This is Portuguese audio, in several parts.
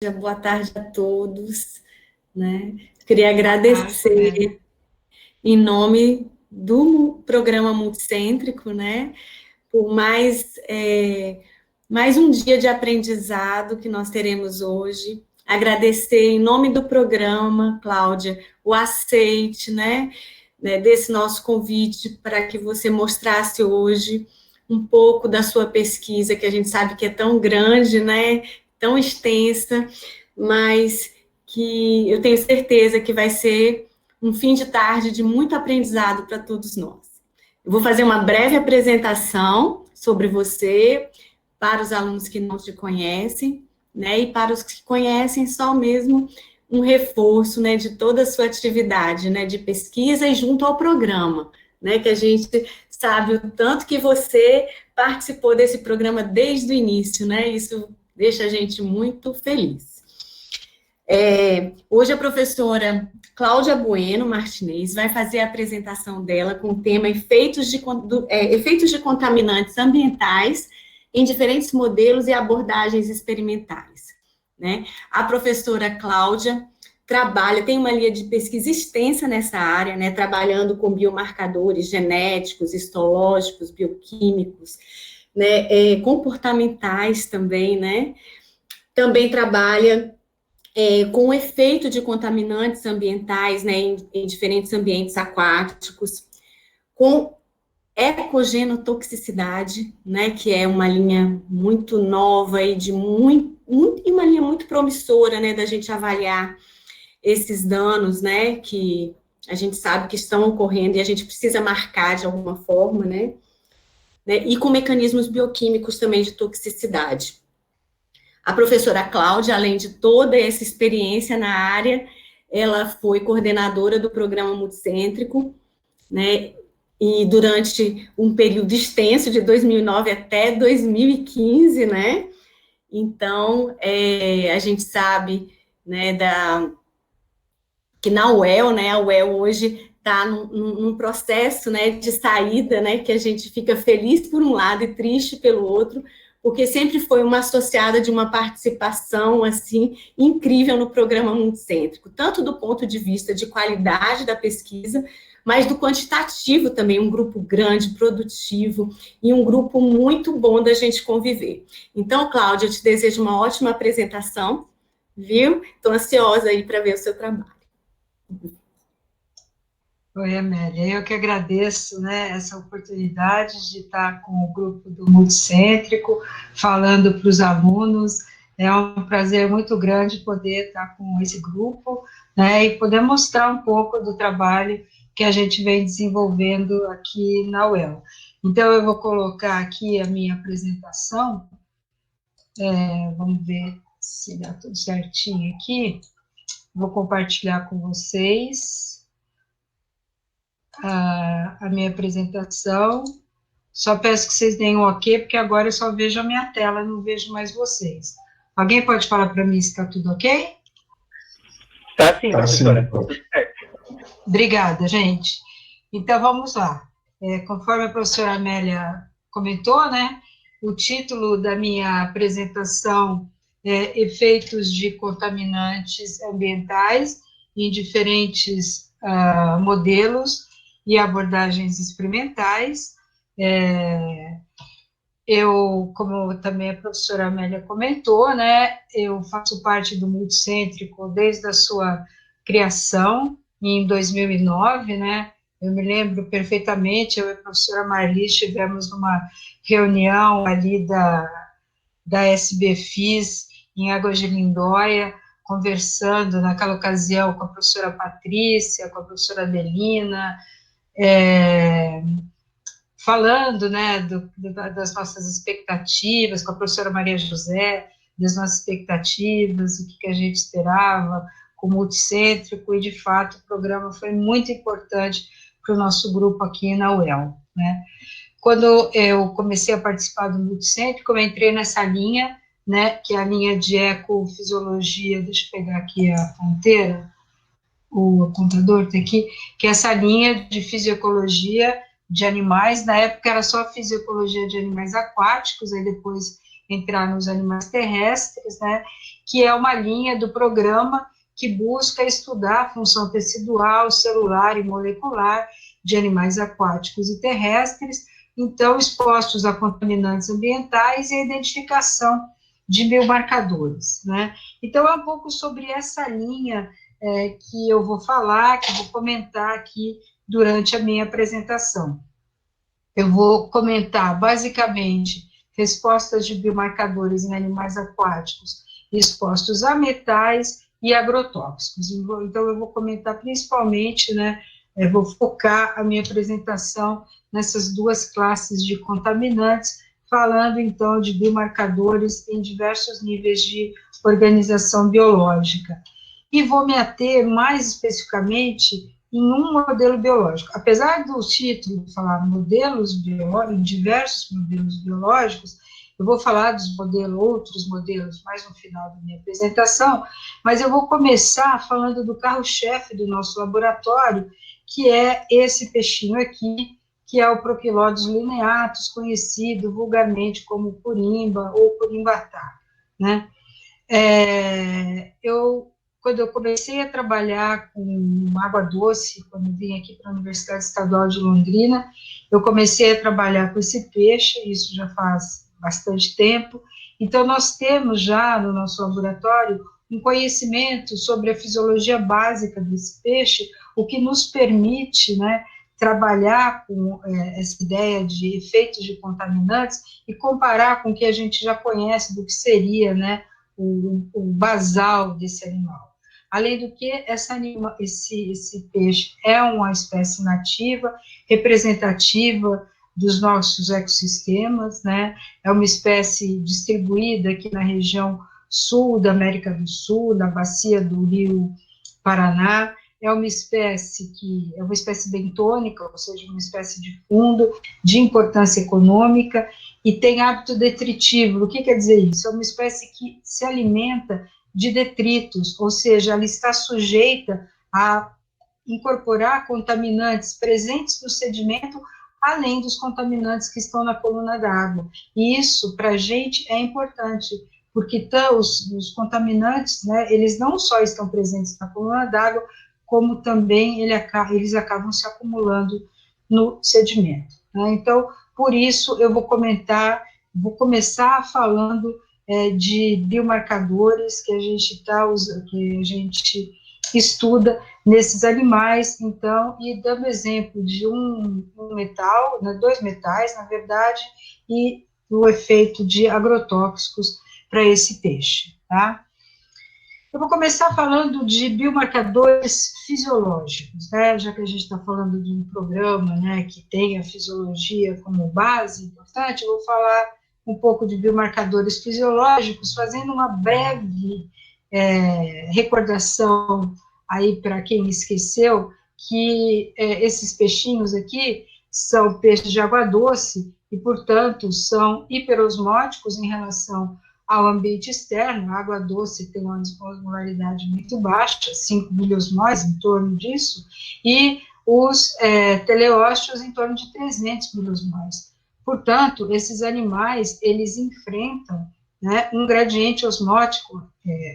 boa tarde a todos, né? Queria agradecer em nome do programa Multicêntrico, né? Por mais um dia de aprendizado que nós teremos hoje. Agradecer em nome do programa, Cláudia, o aceite, né, desse nosso convite para que você mostrasse hoje um pouco da sua pesquisa, que a gente sabe que é tão grande, né, tão extensa, mas que eu tenho certeza que vai ser um fim de tarde de muito aprendizado para todos nós. Eu vou fazer uma breve apresentação sobre você, para os alunos que não te conhecem, né, e para os que conhecem, só mesmo um reforço, né, de toda a sua atividade, né, de pesquisa e junto ao programa, né, que a gente sabe o tanto que você participou desse programa desde o início, né, isso deixa a gente muito feliz. Hoje a professora Cláudia Bueno Martinez vai fazer a apresentação dela com o tema efeitos de contaminantes ambientais em diferentes modelos e abordagens experimentais, né? A professora Cláudia tem uma linha de pesquisa extensa nessa área, né, trabalhando com biomarcadores genéticos, histológicos, bioquímicos, né, comportamentais também, né? Também trabalha com o efeito de contaminantes ambientais, né, em diferentes ambientes aquáticos, com ecogenotoxicidade, né, que é uma linha muito nova e uma linha muito promissora, né, da gente avaliar esses danos, né, que a gente sabe que estão ocorrendo e a gente precisa marcar de alguma forma, né, e com mecanismos bioquímicos também de toxicidade. A professora Cláudia, além de toda essa experiência na área, ela foi coordenadora do programa Multicêntrico, né, e durante um período extenso, de 2009 até 2015, né, então, a gente sabe, né, que na UEL, né, a UEL hoje está num processo, né, de saída, né, que a gente fica feliz por um lado e triste pelo outro, porque sempre foi uma associada de uma participação, assim, incrível no programa Multicêntrico, tanto do ponto de vista de qualidade da pesquisa, mas do quantitativo também, um grupo grande, produtivo, e um grupo muito bom da gente conviver. Então, Cláudia, eu te desejo uma ótima apresentação, viu? Estou ansiosa aí para ver o seu trabalho. Oi, Amélia, eu que agradeço, né, essa oportunidade de estar com o grupo do Multicêntrico, falando para os alunos. É um prazer muito grande poder estar com esse grupo, né, e poder mostrar um pouco do trabalho que a gente vem desenvolvendo aqui na UEL. Então, eu vou colocar aqui a minha apresentação, vamos ver se dá tudo certinho aqui, vou compartilhar com vocês a minha apresentação. Só peço que vocês deem um ok, porque agora eu só vejo a minha tela, não vejo mais vocês. Alguém pode falar para mim se está tudo ok? Tá sim, professora. Obrigada, gente. Então, vamos lá. Conforme a professora Amélia comentou, né, o título da minha apresentação é Efeitos de Contaminantes Ambientais em Diferentes Modelos e Abordagens Experimentais. Eu, como também a professora Amélia comentou, né, eu faço parte do Multicêntrico desde a sua criação, em 2009, né, eu me lembro perfeitamente, eu e a professora Marli estivemos numa reunião ali da SBFIS, em Águas de Lindóia, conversando naquela ocasião com a professora Patrícia, com a professora Adelina, falando, né, das nossas expectativas, com a professora Maria José, das nossas expectativas, o que a gente esperava, com o Multicêntrico, e, de fato, o programa foi muito importante para o nosso grupo aqui na UEL, né. Quando eu comecei a participar do Multicêntrico, eu entrei nessa linha, né, que é a linha de ecofisiologia, deixa eu pegar aqui a ponteira, o apontador está aqui, que é essa linha de fisiologia de animais. Na época era só fisiologia de animais aquáticos, aí depois entrar nos animais terrestres, né, que é uma linha do programa que busca estudar a função tecidual, celular e molecular de animais aquáticos e terrestres, então expostos a contaminantes ambientais e a identificação de biomarcadores, né? Então, é um pouco sobre essa linha que eu vou falar, que eu vou comentar aqui durante a minha apresentação. Eu vou comentar, basicamente, respostas de biomarcadores em animais aquáticos expostos a metais e agrotóxicos. Então, eu vou comentar principalmente, né, vou focar a minha apresentação nessas duas classes de contaminantes, falando, então, de biomarcadores em diversos níveis de organização biológica. E vou me ater, mais especificamente, em um modelo biológico. Apesar do título falar modelos biológicos, diversos modelos biológicos, eu vou falar dos modelos, outros modelos, mais no final da minha apresentação, mas eu vou começar falando do carro-chefe do nosso laboratório, que é esse peixinho aqui, que é o Propilodus lineatus, conhecido vulgarmente como curimba ou curimbatá, né? Quando eu comecei a trabalhar com água doce, quando eu vim aqui para a Universidade Estadual de Londrina, eu comecei a trabalhar com esse peixe, isso já faz bastante tempo. Então, nós temos já no nosso laboratório um conhecimento sobre a fisiologia básica desse peixe, o que nos permite, né, trabalhar com essa ideia de efeitos de contaminantes e comparar com o que a gente já conhece do que seria, né, o basal desse animal. Além do que, esse peixe é uma espécie nativa, representativa dos nossos ecossistemas, né? É uma espécie distribuída aqui na região sul da América do Sul, na bacia do Rio Paraná. É uma espécie bentônica, ou seja, uma espécie de fundo de importância econômica e tem hábito detritivo. O que quer dizer isso? É uma espécie que se alimenta de detritos, ou seja, ela está sujeita a incorporar contaminantes presentes no sedimento, além dos contaminantes que estão na coluna d'água. E isso, para a gente, é importante, porque os contaminantes, né, eles não só estão presentes na coluna d'água, como também eles acabam se acumulando no sedimento, né? Então, por isso, eu vou começar falando de biomarcadores que a gente estuda nesses animais, então, e dando exemplo de um metal, né, dois metais, na verdade, e o efeito de agrotóxicos para esse peixe, tá? Eu vou começar falando de biomarcadores fisiológicos, né, já que a gente está falando de um programa, né, que tem a fisiologia como base importante, eu vou falar um pouco de biomarcadores fisiológicos, fazendo uma breve recordação aí para quem esqueceu, que esses peixinhos aqui são peixes de água doce e, portanto, são hiperosmóticos em relação ao ambiente externo. A água doce tem uma osmolaridade muito baixa, 5 miliosmóis, em torno disso, e os teleósteos em torno de 300 miliosmóis. Portanto, esses animais, eles enfrentam, né, um gradiente osmótico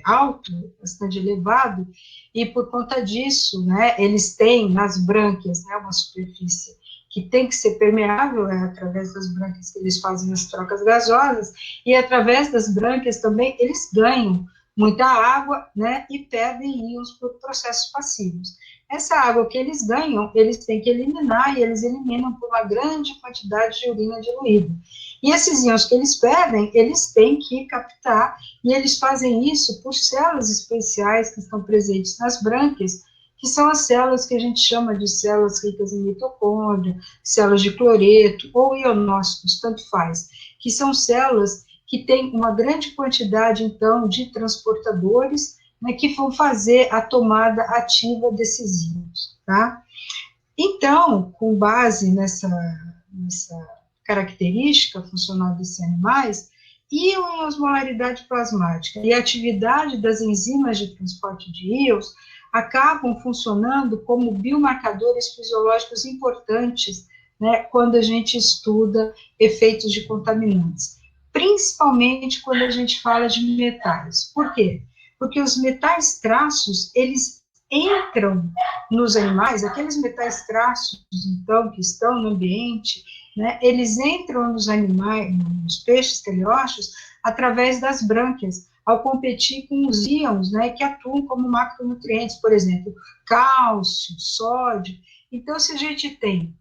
alto, bastante elevado, e por conta disso, né, eles têm nas brânquias, né, uma superfície que tem que ser permeável, através das brânquias que eles fazem as trocas gasosas, e através das brânquias também eles ganham muita água, né, e perdem íons por processos passivos. Essa água que eles ganham, eles têm que eliminar, e eles eliminam por uma grande quantidade de urina diluída. E esses íons que eles perdem, eles têm que captar, e eles fazem isso por células especiais que estão presentes nas brânquias, que são as células que a gente chama de células ricas em mitocôndria, células de cloreto ou ionócitos, tanto faz, que são células que têm uma grande quantidade, então, de transportadores, né, que vão fazer a tomada ativa desses íons, tá? Então, com base nessa característica funcional desses animais, íon em osmolaridade plasmática e a atividade das enzimas de transporte de íons acabam funcionando como biomarcadores fisiológicos importantes, né, quando a gente estuda efeitos de contaminantes. principalmente quando a gente fala de metais. Por quê? Porque os metais traços, eles entram nos animais, aqueles metais traços, então, que estão no ambiente, né, eles entram nos animais, nos peixes teleósteos, através das brânquias, ao competir com os íons, né, que atuam como macronutrientes, por exemplo, cálcio, sódio. Então, se a gente tem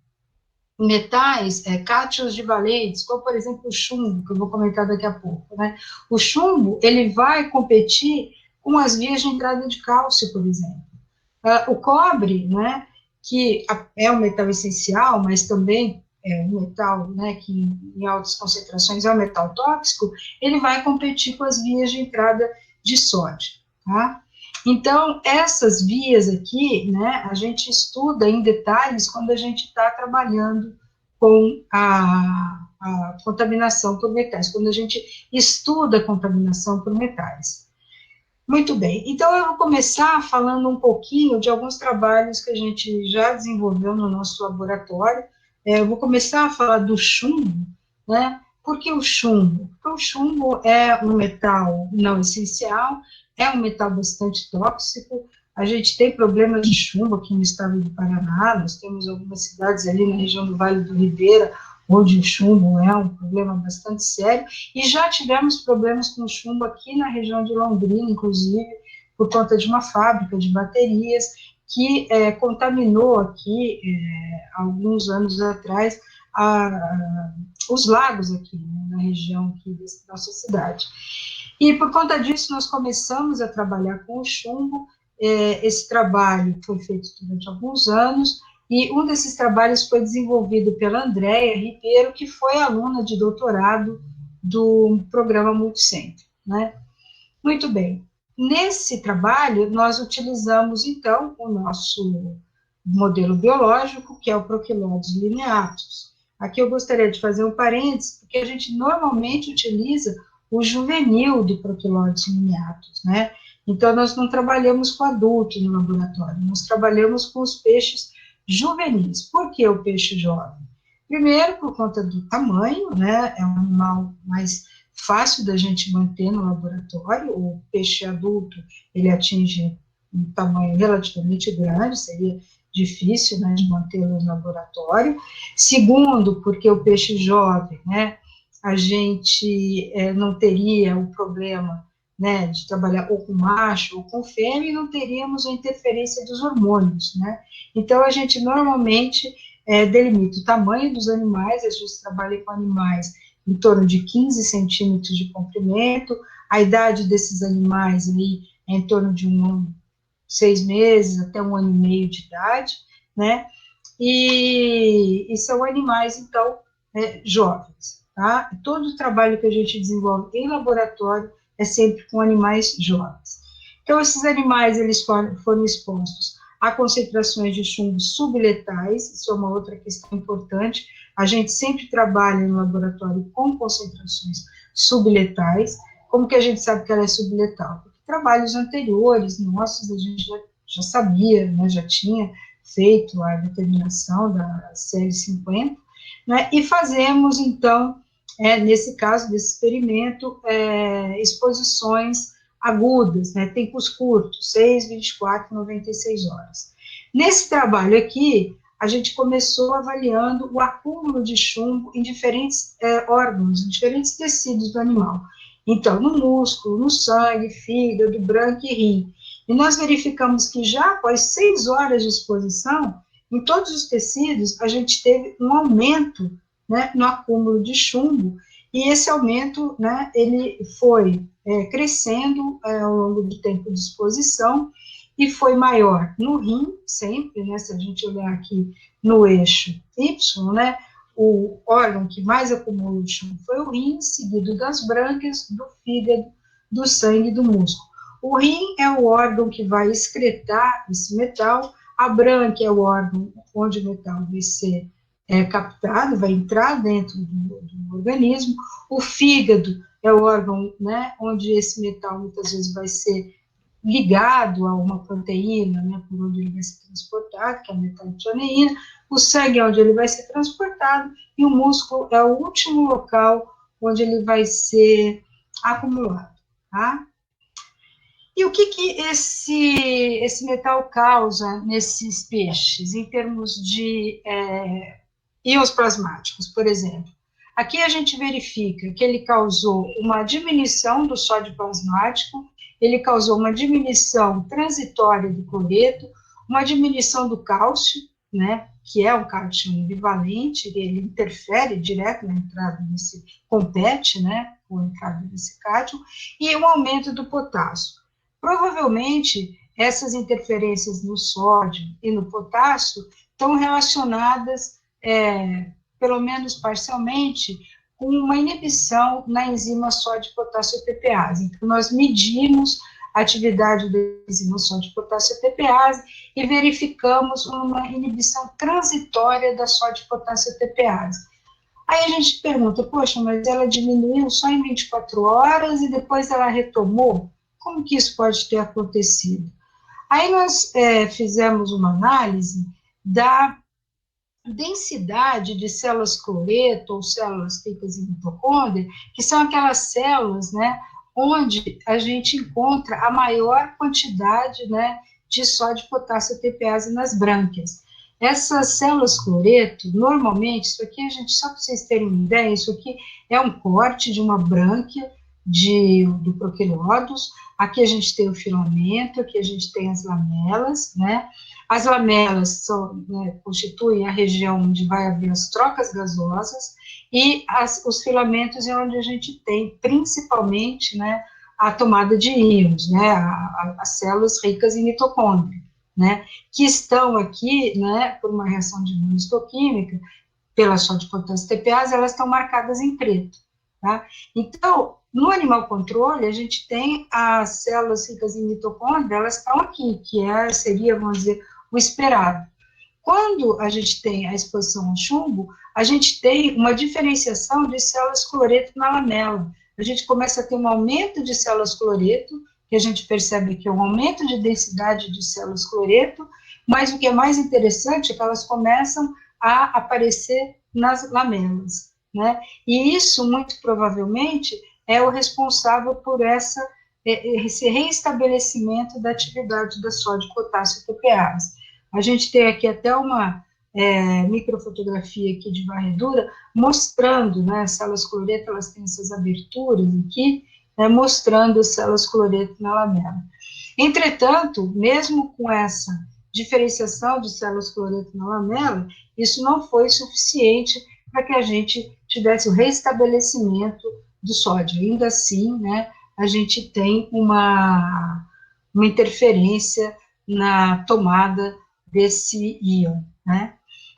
metais, cátions de valentes, como, por exemplo, o chumbo, que eu vou comentar daqui a pouco, né, o chumbo, ele vai competir com as vias de entrada de cálcio, por exemplo. O cobre, né, que é um metal essencial, mas também é um metal, né, que em altas concentrações é um metal tóxico, ele vai competir com as vias de entrada de sódio, tá? Então, essas vias aqui, né, a gente estuda em detalhes quando a gente está trabalhando com a contaminação por metais, quando a gente estuda a contaminação por metais. Muito bem, então eu vou começar falando um pouquinho de alguns trabalhos que a gente já desenvolveu no nosso laboratório. Eu vou começar a falar do chumbo, né? Por que o chumbo? Porque o chumbo é um metal não essencial, é um metal bastante tóxico. A gente tem problemas de chumbo aqui no estado do Paraná, nós temos algumas cidades ali na região do Vale do Ribeira, onde o chumbo é um problema bastante sério, e já tivemos problemas com chumbo aqui na região de Londrina, inclusive, por conta de uma fábrica de baterias que contaminou aqui, alguns anos atrás, os lagos aqui, né, na região aqui da nossa cidade. E por conta disso, nós começamos a trabalhar com o chumbo. Esse trabalho foi feito durante alguns anos, e um desses trabalhos foi desenvolvido pela Andréia Ribeiro, que foi aluna de doutorado do programa Multicentro, né? Muito bem. Nesse trabalho, nós utilizamos, então, o nosso modelo biológico, que é o Proquilodes lineatus. Aqui eu gostaria de fazer um parênteses, porque a gente normalmente utiliza o juvenil do Proquilodes lineatus, né? Então, nós não trabalhamos com adulto no laboratório, nós trabalhamos com os peixes juvenis. Por que o peixe jovem? Primeiro, por conta do tamanho, né? É um animal mais fácil da gente manter no laboratório. O peixe adulto, ele atinge um tamanho relativamente grande, seria difícil, né, de mantê-lo no laboratório. Segundo, porque o peixe jovem, né, a gente não teria o problema, né, de trabalhar ou com macho ou com fêmea, e não teríamos a interferência dos hormônios, né? Então, a gente normalmente delimita o tamanho dos animais, a gente trabalha com animais em torno de 15 centímetros de comprimento, a idade desses animais aí é em torno de 1 ano, 6 meses, até 1 ano e meio de idade, né? E são animais, então, jovens, tá? Todo o trabalho que a gente desenvolve em laboratório é sempre com animais jovens. Então, esses animais, eles foram expostos a concentrações de chumbo subletais, isso é uma outra questão importante. A gente sempre trabalha no laboratório com concentrações subletais. Como que a gente sabe que ela é subletal? Porque trabalhos anteriores nossos, a gente já sabia, né, já tinha feito a determinação da CL50, né, e fazemos, então, nesse caso desse experimento, exposições agudas, né, tempos curtos, 6, 24, 96 horas. Nesse trabalho aqui, a gente começou avaliando o acúmulo de chumbo em diferentes órgãos, em diferentes tecidos do animal. Então, no músculo, no sangue, fígado, branco e rim. E nós verificamos que já após 6 horas de exposição, em todos os tecidos, a gente teve um aumento, né, no acúmulo de chumbo, e esse aumento, né, ele foi crescendo ao longo do tempo de exposição, e foi maior no rim, sempre, né, se a gente olhar aqui no eixo Y, né, o órgão que mais acumulou de chumbo foi o rim, seguido das brânquias, do fígado, do sangue e do músculo. O rim é o órgão que vai excretar esse metal, a brânquia é o órgão onde o metal vai ser captado, vai entrar dentro do organismo, o fígado é o órgão, né, onde esse metal muitas vezes vai ser ligado a uma proteína, né, por onde ele vai ser transportado, que é a metallothioneína, o sangue é onde ele vai ser transportado, e o músculo é o último local onde ele vai ser acumulado, tá? E o que esse metal causa nesses peixes, em termos de íons plasmáticos, por exemplo? Aqui a gente verifica que ele causou uma diminuição do sódio plasmático, ele causou uma diminuição transitória do cloreto, uma diminuição do cálcio, né, que é um cátion bivalente, ele interfere direto na entrada desse, compete, né, com a entrada desse cátion, e um aumento do potássio. Provavelmente, essas interferências no sódio e no potássio estão relacionadas, pelo menos parcialmente, com uma inibição na enzima sódio-potássio TPase. Então, nós medimos a atividade da enzima sódio-potássio TPase e verificamos uma inibição transitória da sódio-potássio TPase. Aí a gente pergunta, poxa, mas ela diminuiu só em 24 horas e depois ela retomou? Como que isso pode ter acontecido? Aí nós fizemos uma análise da densidade de células cloreto ou células ricas em mitocôndria, que são aquelas células, né, onde a gente encontra a maior quantidade, né, de sódio, potássio, TPase nas brânquias. Essas células cloreto, normalmente, isso aqui a gente, só para vocês terem uma ideia, isso aqui é um corte de uma brânquia do Proquilodus. Aqui a gente tem o filamento, aqui a gente tem as lamelas, né? As lamelas constituem a região onde vai haver as trocas gasosas, e os filamentos é onde a gente tem, principalmente, né, a tomada de íons, né, as células ricas em mitocôndria, né, que estão aqui, né, por uma reação de imunistoquímica, pela sódio-potássio TPase, elas estão marcadas em preto, tá? Então, no animal controle, a gente tem as células ricas em mitocôndria, elas estão aqui, que seria, vamos dizer, o esperado. Quando a gente tem a exposição ao chumbo, a gente tem uma diferenciação de células cloreto na lamela. A gente começa a ter um aumento de células cloreto, que a gente percebe que é um aumento de densidade de células cloreto, mas o que é mais interessante é que elas começam a aparecer nas lamelas, né? E isso, muito provavelmente, é o responsável por esse reestabelecimento da atividade da sódio-potássio TPase. A gente tem aqui até uma microfotografia aqui de varredura, mostrando, né, as células cloreto, elas têm essas aberturas aqui, né, mostrando as células cloreto na lamela. Entretanto, mesmo com essa diferenciação de células cloreto na lamela, isso não foi suficiente para que a gente tivesse o restabelecimento do sódio. Ainda assim, né, a gente tem uma interferência na tomada desse íon, né?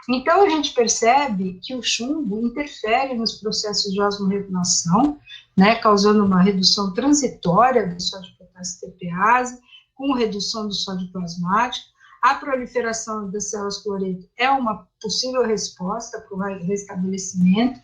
Então, a gente percebe que o chumbo interfere nos processos de osmorregulação, né, causando uma redução transitória do sódio-potássio TPase, com redução do sódio plasmático. A proliferação das células cloreto é uma possível resposta para o restabelecimento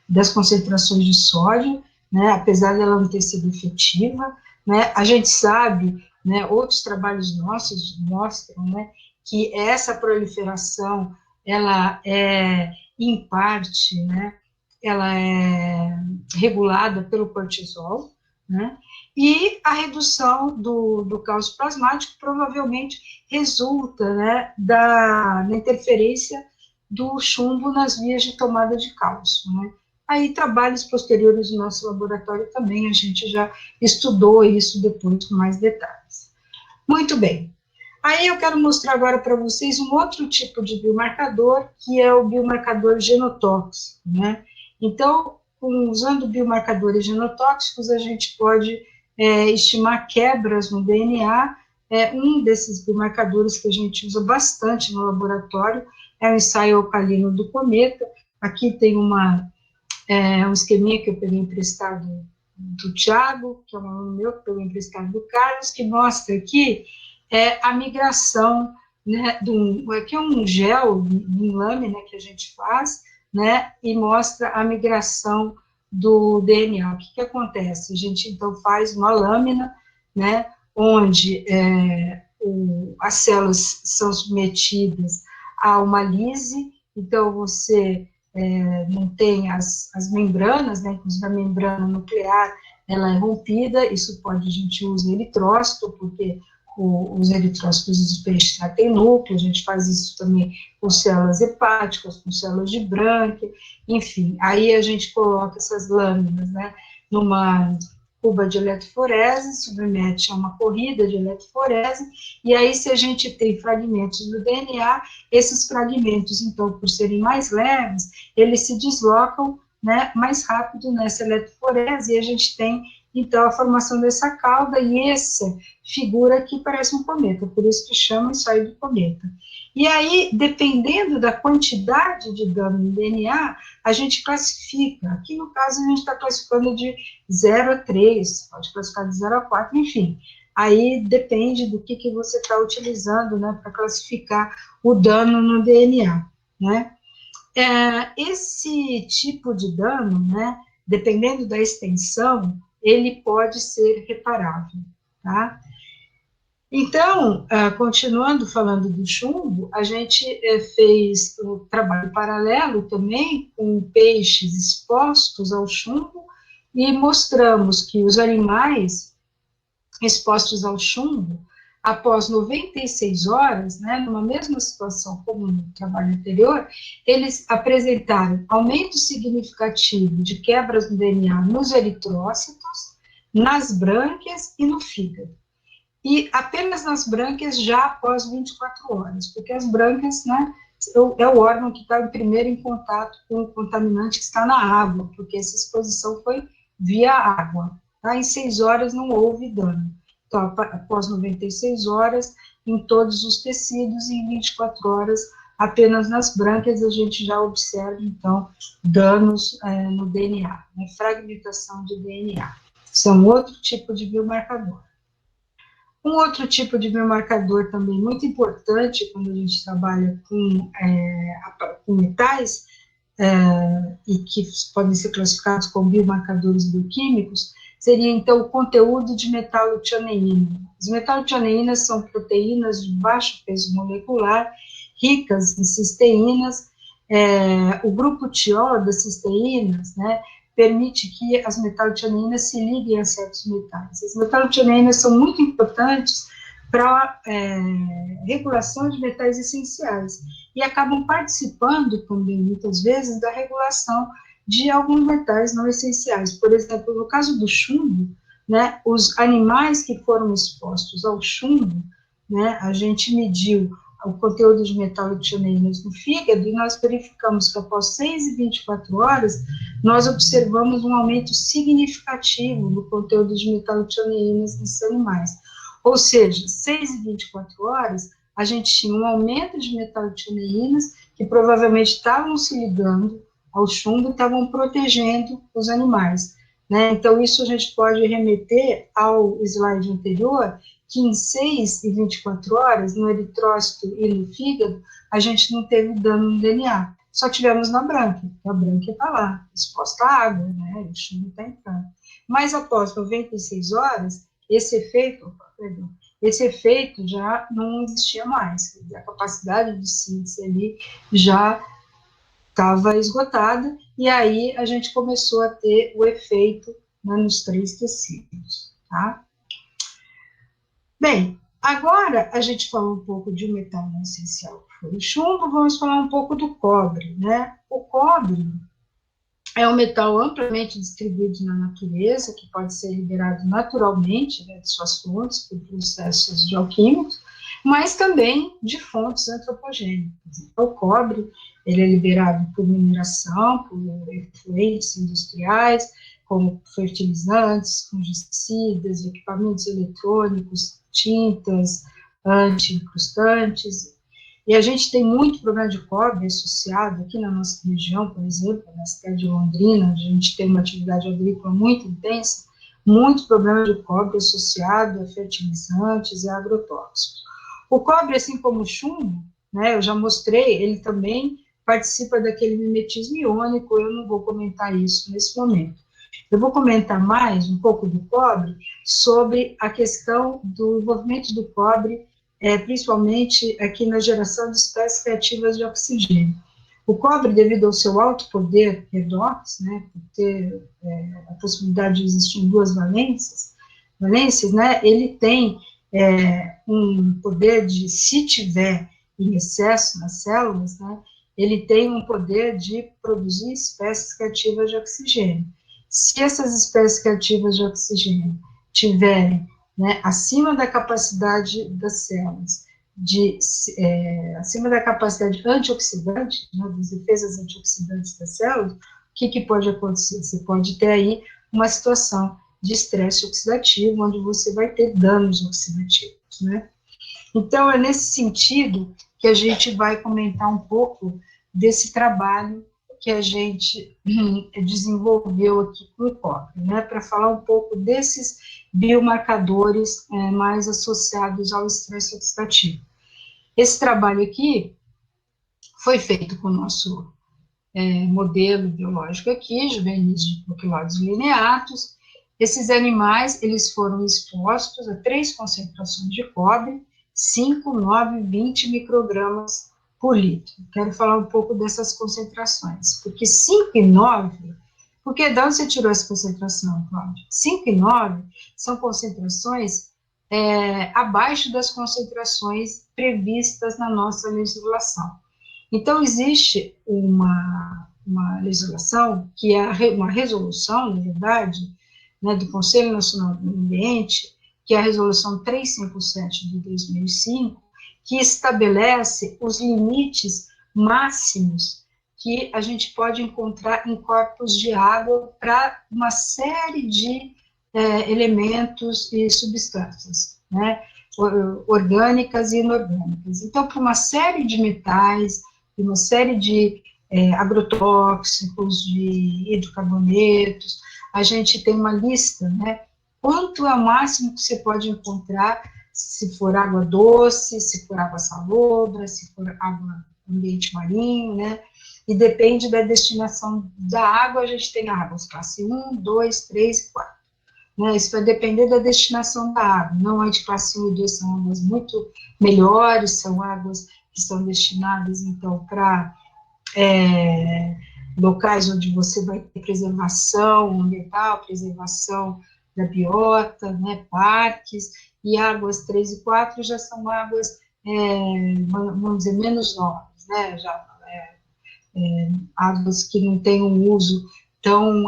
das concentrações de sódio, né, apesar dela não ter sido efetiva, né. A gente sabe, né, outros trabalhos nossos mostram, né, que essa proliferação, ela é, em parte, né, ela é regulada pelo cortisol, né, e a redução do cálcio plasmático provavelmente resulta, né, da interferência do chumbo nas vias de tomada de cálcio, né. Aí, trabalhos posteriores no nosso laboratório também, a gente já estudou isso depois com mais detalhes. Muito bem. Aí eu quero mostrar agora para vocês um outro tipo de biomarcador, que é o biomarcador genotóxico, né? Então, usando biomarcadores genotóxicos, a gente pode estimar quebras no DNA. Um desses biomarcadores que a gente usa bastante no laboratório é o ensaio alcalino do cometa. Aqui tem um esqueminha que eu peguei emprestado do Thiago, que é um aluno meu, que pegou emprestado do Carlos, que mostra aqui a migração, né, aqui é um gel em lâmina que a gente faz, né, e mostra a migração do DNA. O que acontece? A gente, então, faz uma lâmina, né, onde as células são submetidas a uma lise, então você não tem as membranas, né, inclusive a membrana nuclear, ela é rompida, isso pode, a gente usa eritrócito, porque os eritrócitos dos peixes já têm núcleo, a gente faz isso também com células hepáticas, com células de Branck, enfim, aí a gente coloca essas lâminas, né, numa cuba de eletroforese, submete a uma corrida de eletroforese, e aí se a gente tem fragmentos do DNA, esses fragmentos, então, por serem mais leves, eles se deslocam, né, mais rápido nessa eletroforese, e a gente tem, então, a formação dessa cauda, e essa figura aqui parece um cometa, por isso que chama isso aí de cometa. E aí, dependendo da quantidade de dano no DNA, a gente classifica, aqui no caso a gente está classificando de 0 a 3, pode classificar de 0 a 4, enfim, aí depende do que você está utilizando, né, para classificar o dano no DNA, né. Esse tipo de dano, né, dependendo da extensão, ele pode ser reparável, tá? Então, continuando falando do chumbo, a gente fez um trabalho paralelo também com peixes expostos ao chumbo e mostramos que os animais expostos ao chumbo, após 96 horas, né, numa mesma situação como no trabalho anterior, eles apresentaram aumento significativo de quebras no DNA nos eritrócitos, nas brânquias e no fígado. E apenas nas brânquias já após 24 horas, porque as brânquias, né, é o órgão que está primeiro em contato com o contaminante que está na água, porque essa exposição foi via água. Tá? Em 6 horas não houve dano. Então, após 96 horas, em todos os tecidos, e em 24 horas, apenas nas brânquias, a gente já observa, então, danos no DNA, né, fragmentação de DNA. Isso é um outro tipo de biomarcador. Um outro tipo de biomarcador também muito importante quando a gente trabalha com metais, e que podem ser classificados como biomarcadores bioquímicos, seria, então, o conteúdo de metalotianeína. As metalotianeínas são proteínas de baixo peso molecular, ricas em cisteínas. O grupo tiol das cisteínas, né, permite que as metalotianeínas se liguem a certos metais. As metalotianeínas são muito importantes para regulação de metais essenciais e acabam participando também, muitas vezes, da regulação de alguns metais não essenciais. Por exemplo, no caso do chumbo, né, os animais que foram expostos ao chumbo, né, a gente mediu o conteúdo de metalotianeínas no fígado e nós verificamos que após 6 e 24 horas, nós observamos um aumento significativo no conteúdo de metalotianeínas nesses animais. Ou seja, 6 e 24 horas, a gente tinha um aumento de metalotianeínas que provavelmente estavam se ligando ao chumbo e estavam protegendo os animais, né? Então, isso a gente pode remeter ao slide anterior, que em 6 e 24 horas, no eritrócito e no fígado, a gente não teve dano no DNA, só tivemos na brânquia, porque a brânquia está lá, exposta à água, né? O chumbo está entrando. Mas após 96 horas, esse efeito já não existia mais, a capacidade de síntese ali já estava esgotada, e aí a gente começou a ter o efeito, né, nos 3 tecidos, tá? Bem, agora a gente falou um pouco de um metal não essencial, que foi o chumbo, vamos falar um pouco do cobre, né? O cobre é um metal amplamente distribuído na natureza, que pode ser liberado naturalmente, né, de suas fontes, por processos geoquímicos, mas também de fontes antropogênicas. Então, o cobre, ele é liberado por mineração, por efluentes industriais, como fertilizantes, fungicidas, equipamentos eletrônicos, tintas, anti-incrustantes. E a gente tem muito problema de cobre associado aqui na nossa região, por exemplo, na cidade de Londrina, onde a gente tem uma atividade agrícola muito intensa, muito problema de cobre associado a fertilizantes e agrotóxicos. O cobre, assim como o chumbo, né, eu já mostrei, ele também participa daquele mimetismo iônico, eu não vou comentar isso nesse momento. Eu vou comentar mais um pouco do cobre, sobre a questão do envolvimento do cobre, principalmente aqui na geração de espécies reativas de oxigênio. O cobre, devido ao seu alto poder redox, né, por ter a possibilidade de existir em duas valências, né, ele tem um poder de, se tiver em excesso nas células, né, ele tem um poder de produzir espécies cativas de oxigênio. Se essas espécies cativas de oxigênio tiverem, né, acima da capacidade das células, acima da capacidade antioxidante, né, das defesas antioxidantes das células, o que pode acontecer? Você pode ter aí uma situação de estresse oxidativo, onde você vai ter danos oxidativos, né? Então, é nesse sentido que a gente vai comentar um pouco desse trabalho que a gente desenvolveu aqui com o cobre, né, para falar um pouco desses biomarcadores mais associados ao estresse oxidativo. Esse trabalho aqui foi feito com o nosso modelo biológico aqui, juvenis de proquiloides lineatus. Esses animais, eles foram expostos a 3 concentrações de cobre, 5, 9 e 20 microgramas por litro. Quero falar um pouco dessas concentrações, porque 5 e 9, porque de onde você tirou essa concentração, Cláudia? 5 e 9 são concentrações abaixo das concentrações previstas na nossa legislação. Então, existe uma legislação, que é uma resolução, na verdade, né, do Conselho Nacional do Meio Ambiente, que é a resolução 357 de 2005, que estabelece os limites máximos que a gente pode encontrar em corpos de água para uma série de elementos e substâncias, né, orgânicas e inorgânicas. Então, para uma série de metais, uma série de agrotóxicos, de hidrocarbonetos, a gente tem uma lista, né, quanto é o máximo que você pode encontrar, se for água doce, se for água salobra, se for água ambiente marinho, né, e depende da destinação da água, a gente tem águas classe 1, 2, 3 e 4. Né, isso vai depender da destinação da água, não é de classe 1 e 2, são águas muito melhores, são águas que são destinadas, então, para locais onde você vai ter preservação ambiental, preservação da biota, né, parques, e águas 3 e 4 já são águas, vamos dizer, menos nobres, né, já, águas que não têm um uso tão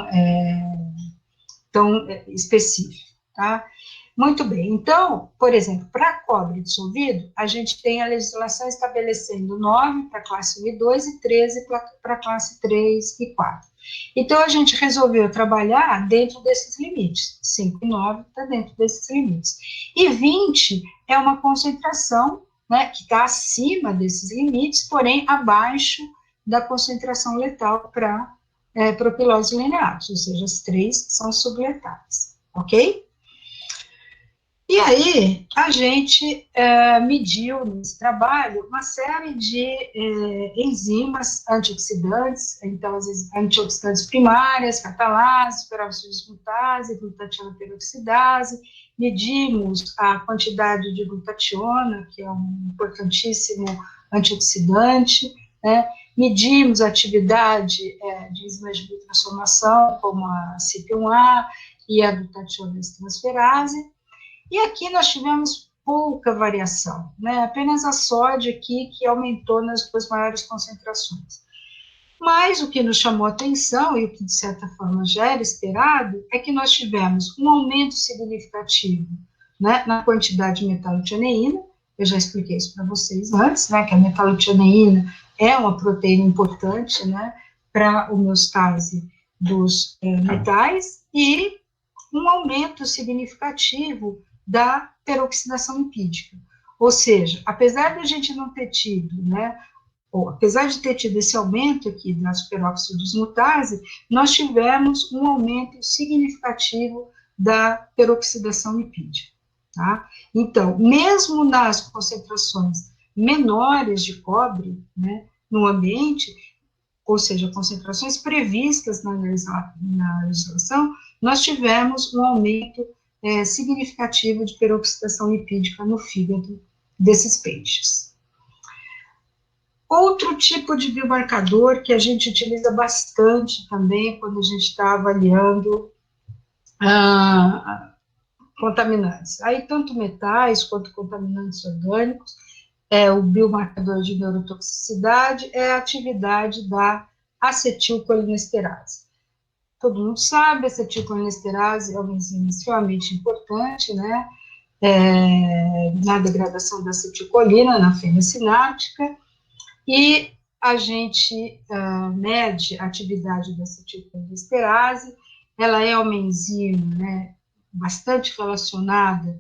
específico, tá? Muito bem, então, por exemplo, para cobre dissolvido, a gente tem a legislação estabelecendo 9 para classe 1 e 2 e 13 para classe 3 e 4. Então, a gente resolveu trabalhar dentro desses limites, 5 e 9 está dentro desses limites. E 20 é uma concentração, né, que está acima desses limites, porém abaixo da concentração letal para proquiloides lineares, ou seja, as 3 são subletais, ok? E aí, a gente mediu nesse trabalho uma série de enzimas antioxidantes, então, as antioxidantes primárias, catalase, peróxido dismutase, glutationa peroxidase, medimos a quantidade de glutationa, que é um importantíssimo antioxidante, né? Medimos a atividade de enzimas de transformação, como a CYP1A e a glutationa transferase. E aqui nós tivemos pouca variação, né? Apenas a sódio aqui que aumentou nas duas maiores concentrações. Mas o que nos chamou a atenção, e o que de certa forma já era esperado, é que nós tivemos um aumento significativo, né, na quantidade de metalotioneína. Eu já expliquei isso para vocês antes, né, que a metalotioneína é uma proteína importante, né, para a homeostase dos metais, e um aumento significativo da peroxidação lipídica. Ou seja, apesar de a gente não ter tido, né, ou apesar de ter tido esse aumento aqui da superóxido dismutase, nós tivemos um aumento significativo da peroxidação lipídica, tá? Então, mesmo nas concentrações menores de cobre, né, no ambiente, ou seja, concentrações previstas na legislação, nós tivemos um aumento significativo de peroxidação lipídica no fígado desses peixes. Outro tipo de biomarcador que a gente utiliza bastante também quando a gente está avaliando contaminantes. Aí, tanto metais quanto contaminantes orgânicos, o biomarcador de neurotoxicidade é a atividade da acetilcolinesterase. Todo mundo sabe, a acetilcolinesterase é uma enzima extremamente importante, né, na degradação da acetilcolina, na fenda sináptica, e a gente mede a atividade da acetilcolinesterase. Ela é uma enzima, né, bastante relacionada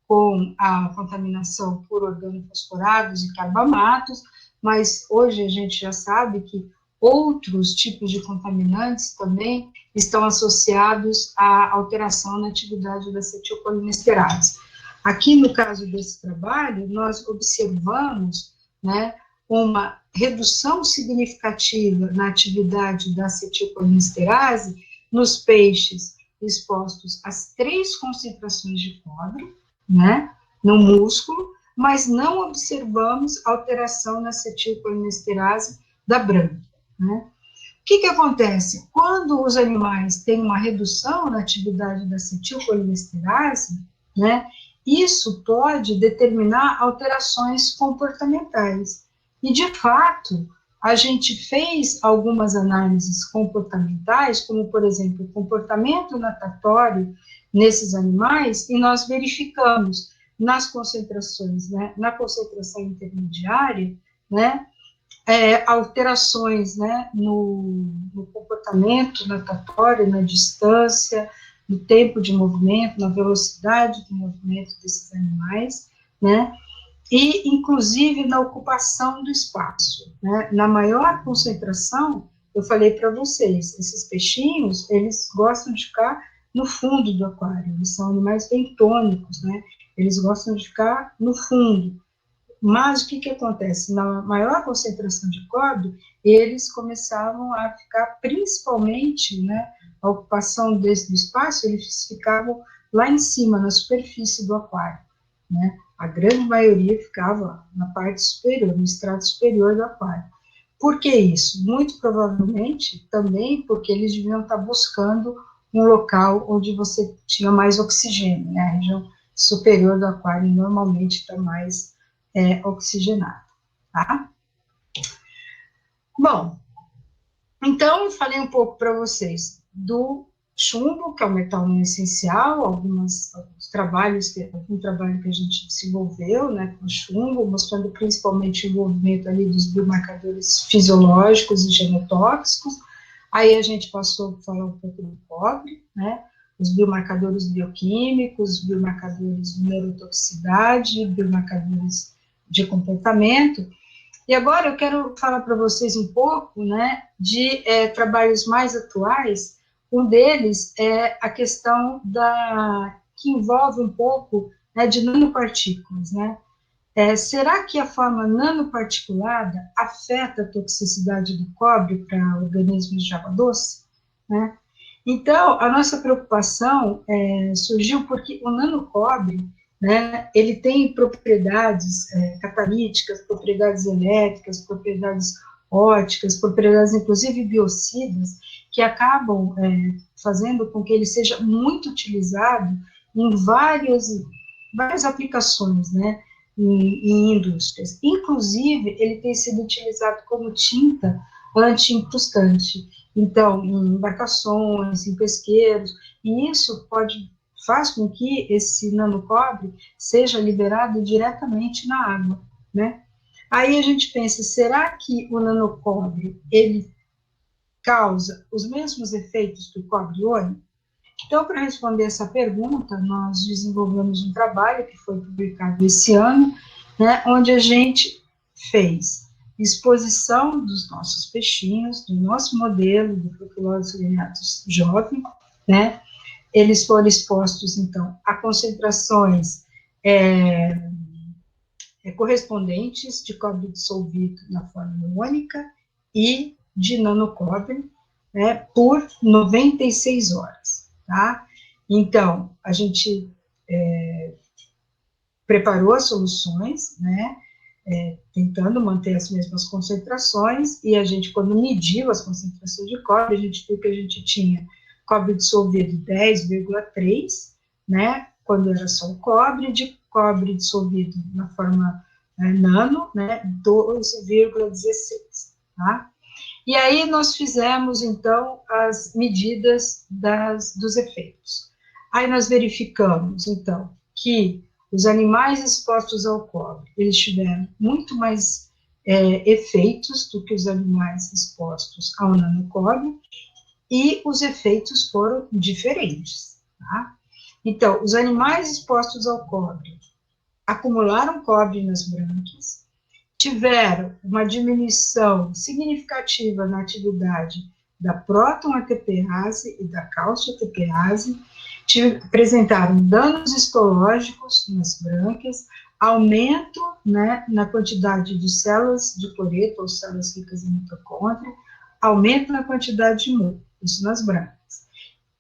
com a contaminação por organofosforados e carbamatos, mas hoje a gente já sabe que outros tipos de contaminantes também estão associados à alteração na atividade da acetilcolinesterase. Aqui, no caso desse trabalho, nós observamos, né, uma redução significativa na atividade da acetilcolinesterase nos peixes expostos às 3 concentrações de cobre, né, no músculo, mas não observamos alteração na acetilcolinesterase da brânquia, né. O que acontece? Quando os animais têm uma redução na atividade da acetilcolinesterase, né, isso pode determinar alterações comportamentais. E, de fato, a gente fez algumas análises comportamentais, como, por exemplo, o comportamento natatório nesses animais, e nós verificamos nas concentrações, né, na concentração intermediária, né, alterações, né, no comportamento natatório, na distância, no tempo de movimento, na velocidade de movimento desses animais, né, e, inclusive, na ocupação do espaço, né. Na maior concentração, eu falei para vocês, esses peixinhos, eles gostam de ficar no fundo do aquário, eles são animais bentônicos, né, eles gostam de ficar no fundo. Mas o que acontece? Na maior concentração de cobre, eles começavam a ficar, principalmente, né, a ocupação do espaço, eles ficavam lá em cima, na superfície do aquário, né? A grande maioria ficava na parte superior, no estrato superior do aquário. Por que isso? Muito provavelmente também porque eles deviam estar buscando um local onde você tinha mais oxigênio, né? A região superior do aquário normalmente está mais oxigenada, tá? Bom, então eu falei um pouco para vocês do chumbo, que é um metal não essencial, alguns trabalhos, um trabalho que a gente desenvolveu, né, com chumbo, mostrando principalmente o envolvimento ali dos biomarcadores fisiológicos e genotóxicos. Aí a gente passou a falar um pouco do cobre, né, os biomarcadores bioquímicos, biomarcadores de neurotoxicidade, biomarcadores de comportamento. E agora eu quero falar para vocês um pouco, né, de trabalhos mais atuais. Um deles é a questão que envolve um pouco, né, de nanopartículas, né? Será que a forma nanoparticulada afeta a toxicidade do cobre para organismos de água doce, né? Então, a nossa preocupação surgiu porque o nanocobre, né, ele tem propriedades catalíticas, propriedades elétricas, propriedades ópticas, propriedades inclusive biocidas, que acabam fazendo com que ele seja muito utilizado em várias aplicações, né, em indústrias. Inclusive, ele tem sido utilizado como tinta anti-incrustante, então, em embarcações, em pesqueiros, e isso faz com que esse nanocobre seja liberado diretamente na água, né? Aí a gente pensa, será que o nanocobre, ele causa os mesmos efeitos que o cobre iônico? Então, para responder essa pergunta, nós desenvolvemos um trabalho que foi publicado esse ano, né, onde a gente fez exposição dos nossos peixinhos, do nosso modelo do Profilodes lineatus jovem, né, eles foram expostos, então, a concentrações correspondentes de cobre dissolvido na forma iônica e de nanocobre, né, por 96 horas, tá? Então, a gente preparou as soluções, né, tentando manter as mesmas concentrações, e a gente, quando mediu as concentrações de cobre, a gente viu que a gente tinha cobre dissolvido 10,3, né, quando era só o cobre, de cobre dissolvido na forma nano, né, 12,16, tá? E aí nós fizemos, então, as medidas dos efeitos. Aí nós verificamos, então, que os animais expostos ao cobre, eles tiveram muito mais efeitos do que os animais expostos ao nanocobre, e os efeitos foram diferentes, tá? Então, os animais expostos ao cobre acumularam cobre nas brânquias, tiveram uma diminuição significativa na atividade da próton-ATPase e da cálcio-ATPase, apresentaram danos histológicos nas brânquias, aumento, né, na quantidade de células de cloreto, ou células ricas em mitocôndria, aumento na quantidade de muco, isso nas brânquias.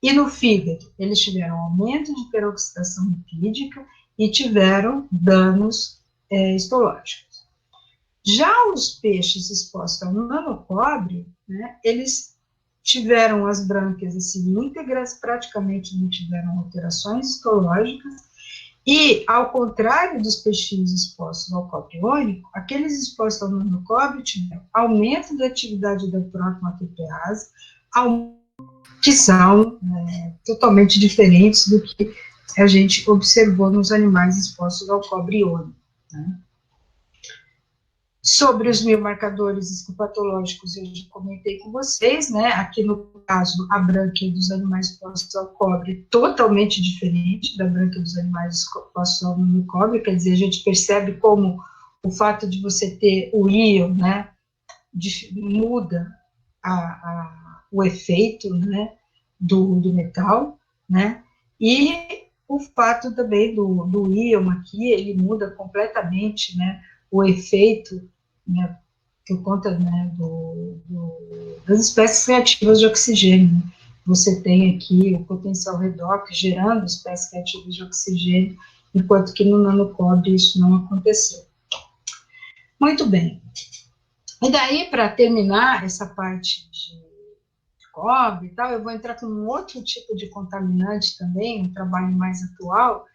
E no fígado, eles tiveram aumento de peroxidação lipídica e tiveram danos histológicos. Já os peixes expostos ao nanocobre, né, eles tiveram as brânquias assim, íntegras, praticamente não tiveram alterações histológicas, e, ao contrário dos peixinhos expostos ao cobre iônico, aqueles expostos ao nanocobre tiveram aumento da atividade da próton-ATPase, que são totalmente diferentes do que a gente observou nos animais expostos ao cobre iônico, né? Sobre os biomarcadores histopatológicos, eu já comentei com vocês, né? Aqui no caso, a brânquia dos animais expostos ao cobre totalmente diferente da brânquia dos animais expostos ao nanocobre, quer dizer, a gente percebe como o fato de você ter o íon, né, muda o efeito, né, do metal, né? E o fato também do íon aqui, ele muda completamente, né, o efeito, né, por conta, né, das espécies reativas de oxigênio. Você tem aqui o potencial redox gerando espécies reativas de oxigênio, enquanto que no nanocobre isso não aconteceu. Muito bem. E daí, para terminar essa parte de cobre e tal, eu vou entrar com um outro tipo de contaminante também, um trabalho mais atual,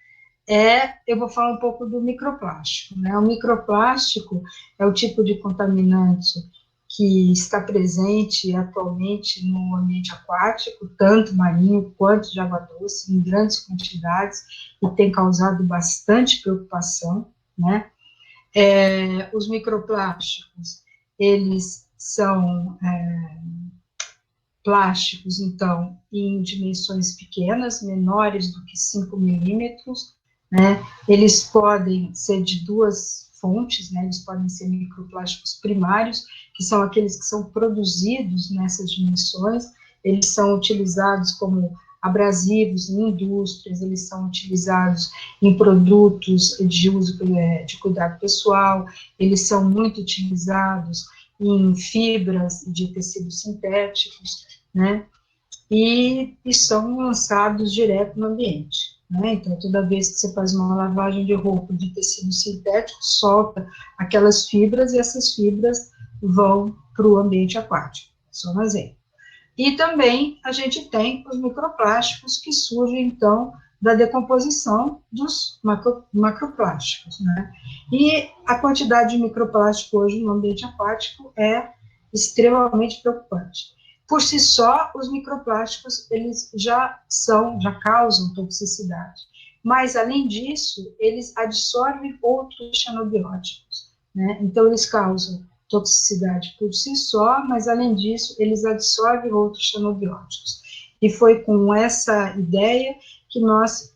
eu vou falar um pouco do microplástico, né? O microplástico é o tipo de contaminante que está presente atualmente no ambiente aquático, tanto marinho quanto de água doce, em grandes quantidades, e tem causado bastante preocupação, né? Os microplásticos, eles são plásticos, então, em dimensões pequenas, menores do que 5 milímetros, né? Eles podem ser de duas fontes, né? Eles podem ser microplásticos primários, que são aqueles que são produzidos nessas dimensões, eles são utilizados como abrasivos em indústrias, eles são utilizados em produtos de uso de cuidado pessoal, eles são muito utilizados em fibras de tecidos sintéticos, né, e são lançados direto no ambiente, né, então toda vez que você faz uma lavagem de roupa de tecido sintético, solta aquelas fibras, e essas fibras vão para o ambiente aquático, só um exemplo. E também a gente tem os microplásticos que surgem, então, da decomposição dos macroplásticos, né? E a quantidade de microplástico hoje no ambiente aquático é extremamente preocupante. Por si só, os microplásticos, eles já causam toxicidade. Mas, além disso, eles absorvem outros xenobióticos, né? Então, eles causam toxicidade por si só, mas, além disso, eles absorvem outros xenobióticos. E foi com essa ideia que nós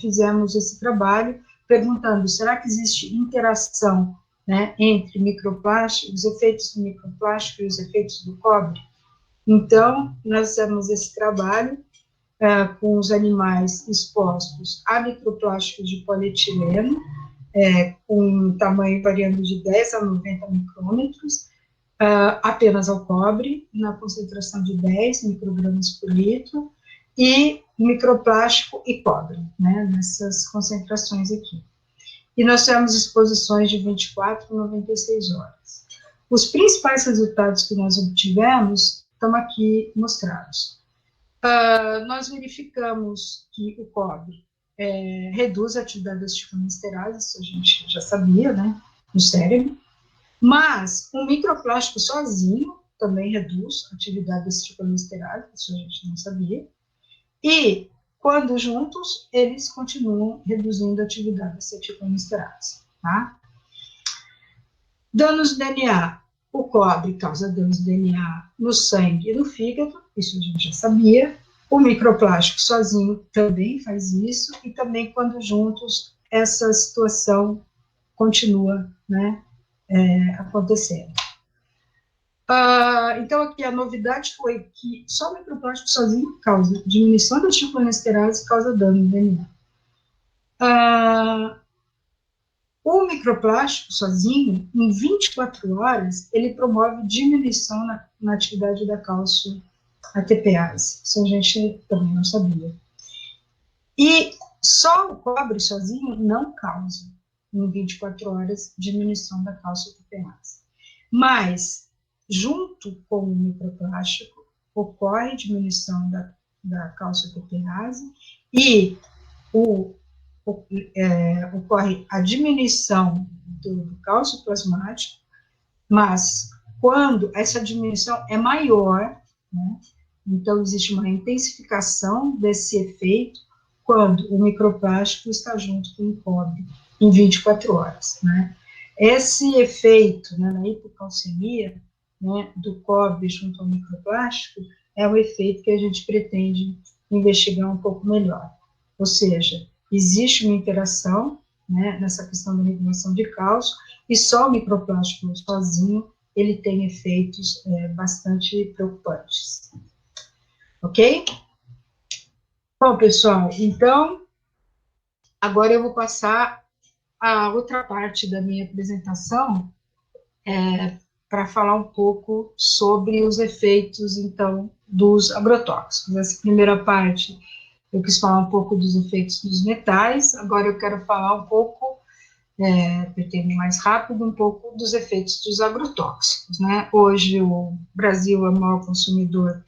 fizemos esse trabalho, perguntando, será que existe interação, né, entre microplásticos, os efeitos do microplástico e os efeitos do cobre? Então, nós fizemos esse trabalho com os animais expostos a microplásticos de polietileno, com um tamanho variando de 10 a 90 micrômetros, apenas ao cobre, na concentração de 10 microgramas por litro, e microplástico e cobre, né, nessas concentrações aqui. e nós tivemos exposições de 24 a 96 horas. Os principais resultados que nós obtivemos estão aqui mostrados. Nós verificamos que o cobre reduz a atividade das chicolinesterases, isso a gente já sabia, né, no cérebro, mas o microplástico sozinho também reduz a atividade das chicolinesterases, isso a gente não sabia, e quando juntos, eles continuam reduzindo a atividade das acetilcolinesterases, tá? Danos de DNA. O cobre causa danos de DNA no sangue e no fígado, isso a gente já sabia. O microplástico sozinho também faz isso, e também quando juntos, essa situação continua, né, acontecendo. Então, aqui a novidade foi que só o microplástico sozinho causa diminuição da chicolinesterases e causa dano no DNA. O microplástico sozinho, em 24 horas, ele promove diminuição na atividade da cálcio ATPase. Isso a gente também não sabia. E só o cobre sozinho não causa, em 24 horas, diminuição da cálcio ATPase. Mas, junto com o microplástico, ocorre diminuição da cálcio ATPase e ocorre a diminuição do cálcio plasmático, mas quando essa diminuição é maior, né, então existe uma intensificação desse efeito quando o microplástico está junto com o cobre em 24 horas, né. Esse efeito, né, na hipocalcemia, né, do cobre junto ao microplástico, é o efeito que a gente pretende investigar um pouco melhor. Ou seja, existe uma interação, né, nessa questão da regulação de cálcio, e só o microplástico sozinho, ele tem efeitos bastante preocupantes. Ok? Bom, pessoal, então, agora eu vou passar a outra parte da minha apresentação, para falar um pouco sobre os efeitos, então, dos agrotóxicos. Essa primeira parte, eu quis falar um pouco dos efeitos dos metais, agora eu quero falar um pouco, pretendo mais rápido, um pouco dos efeitos dos agrotóxicos, né? Hoje o Brasil é o maior consumidor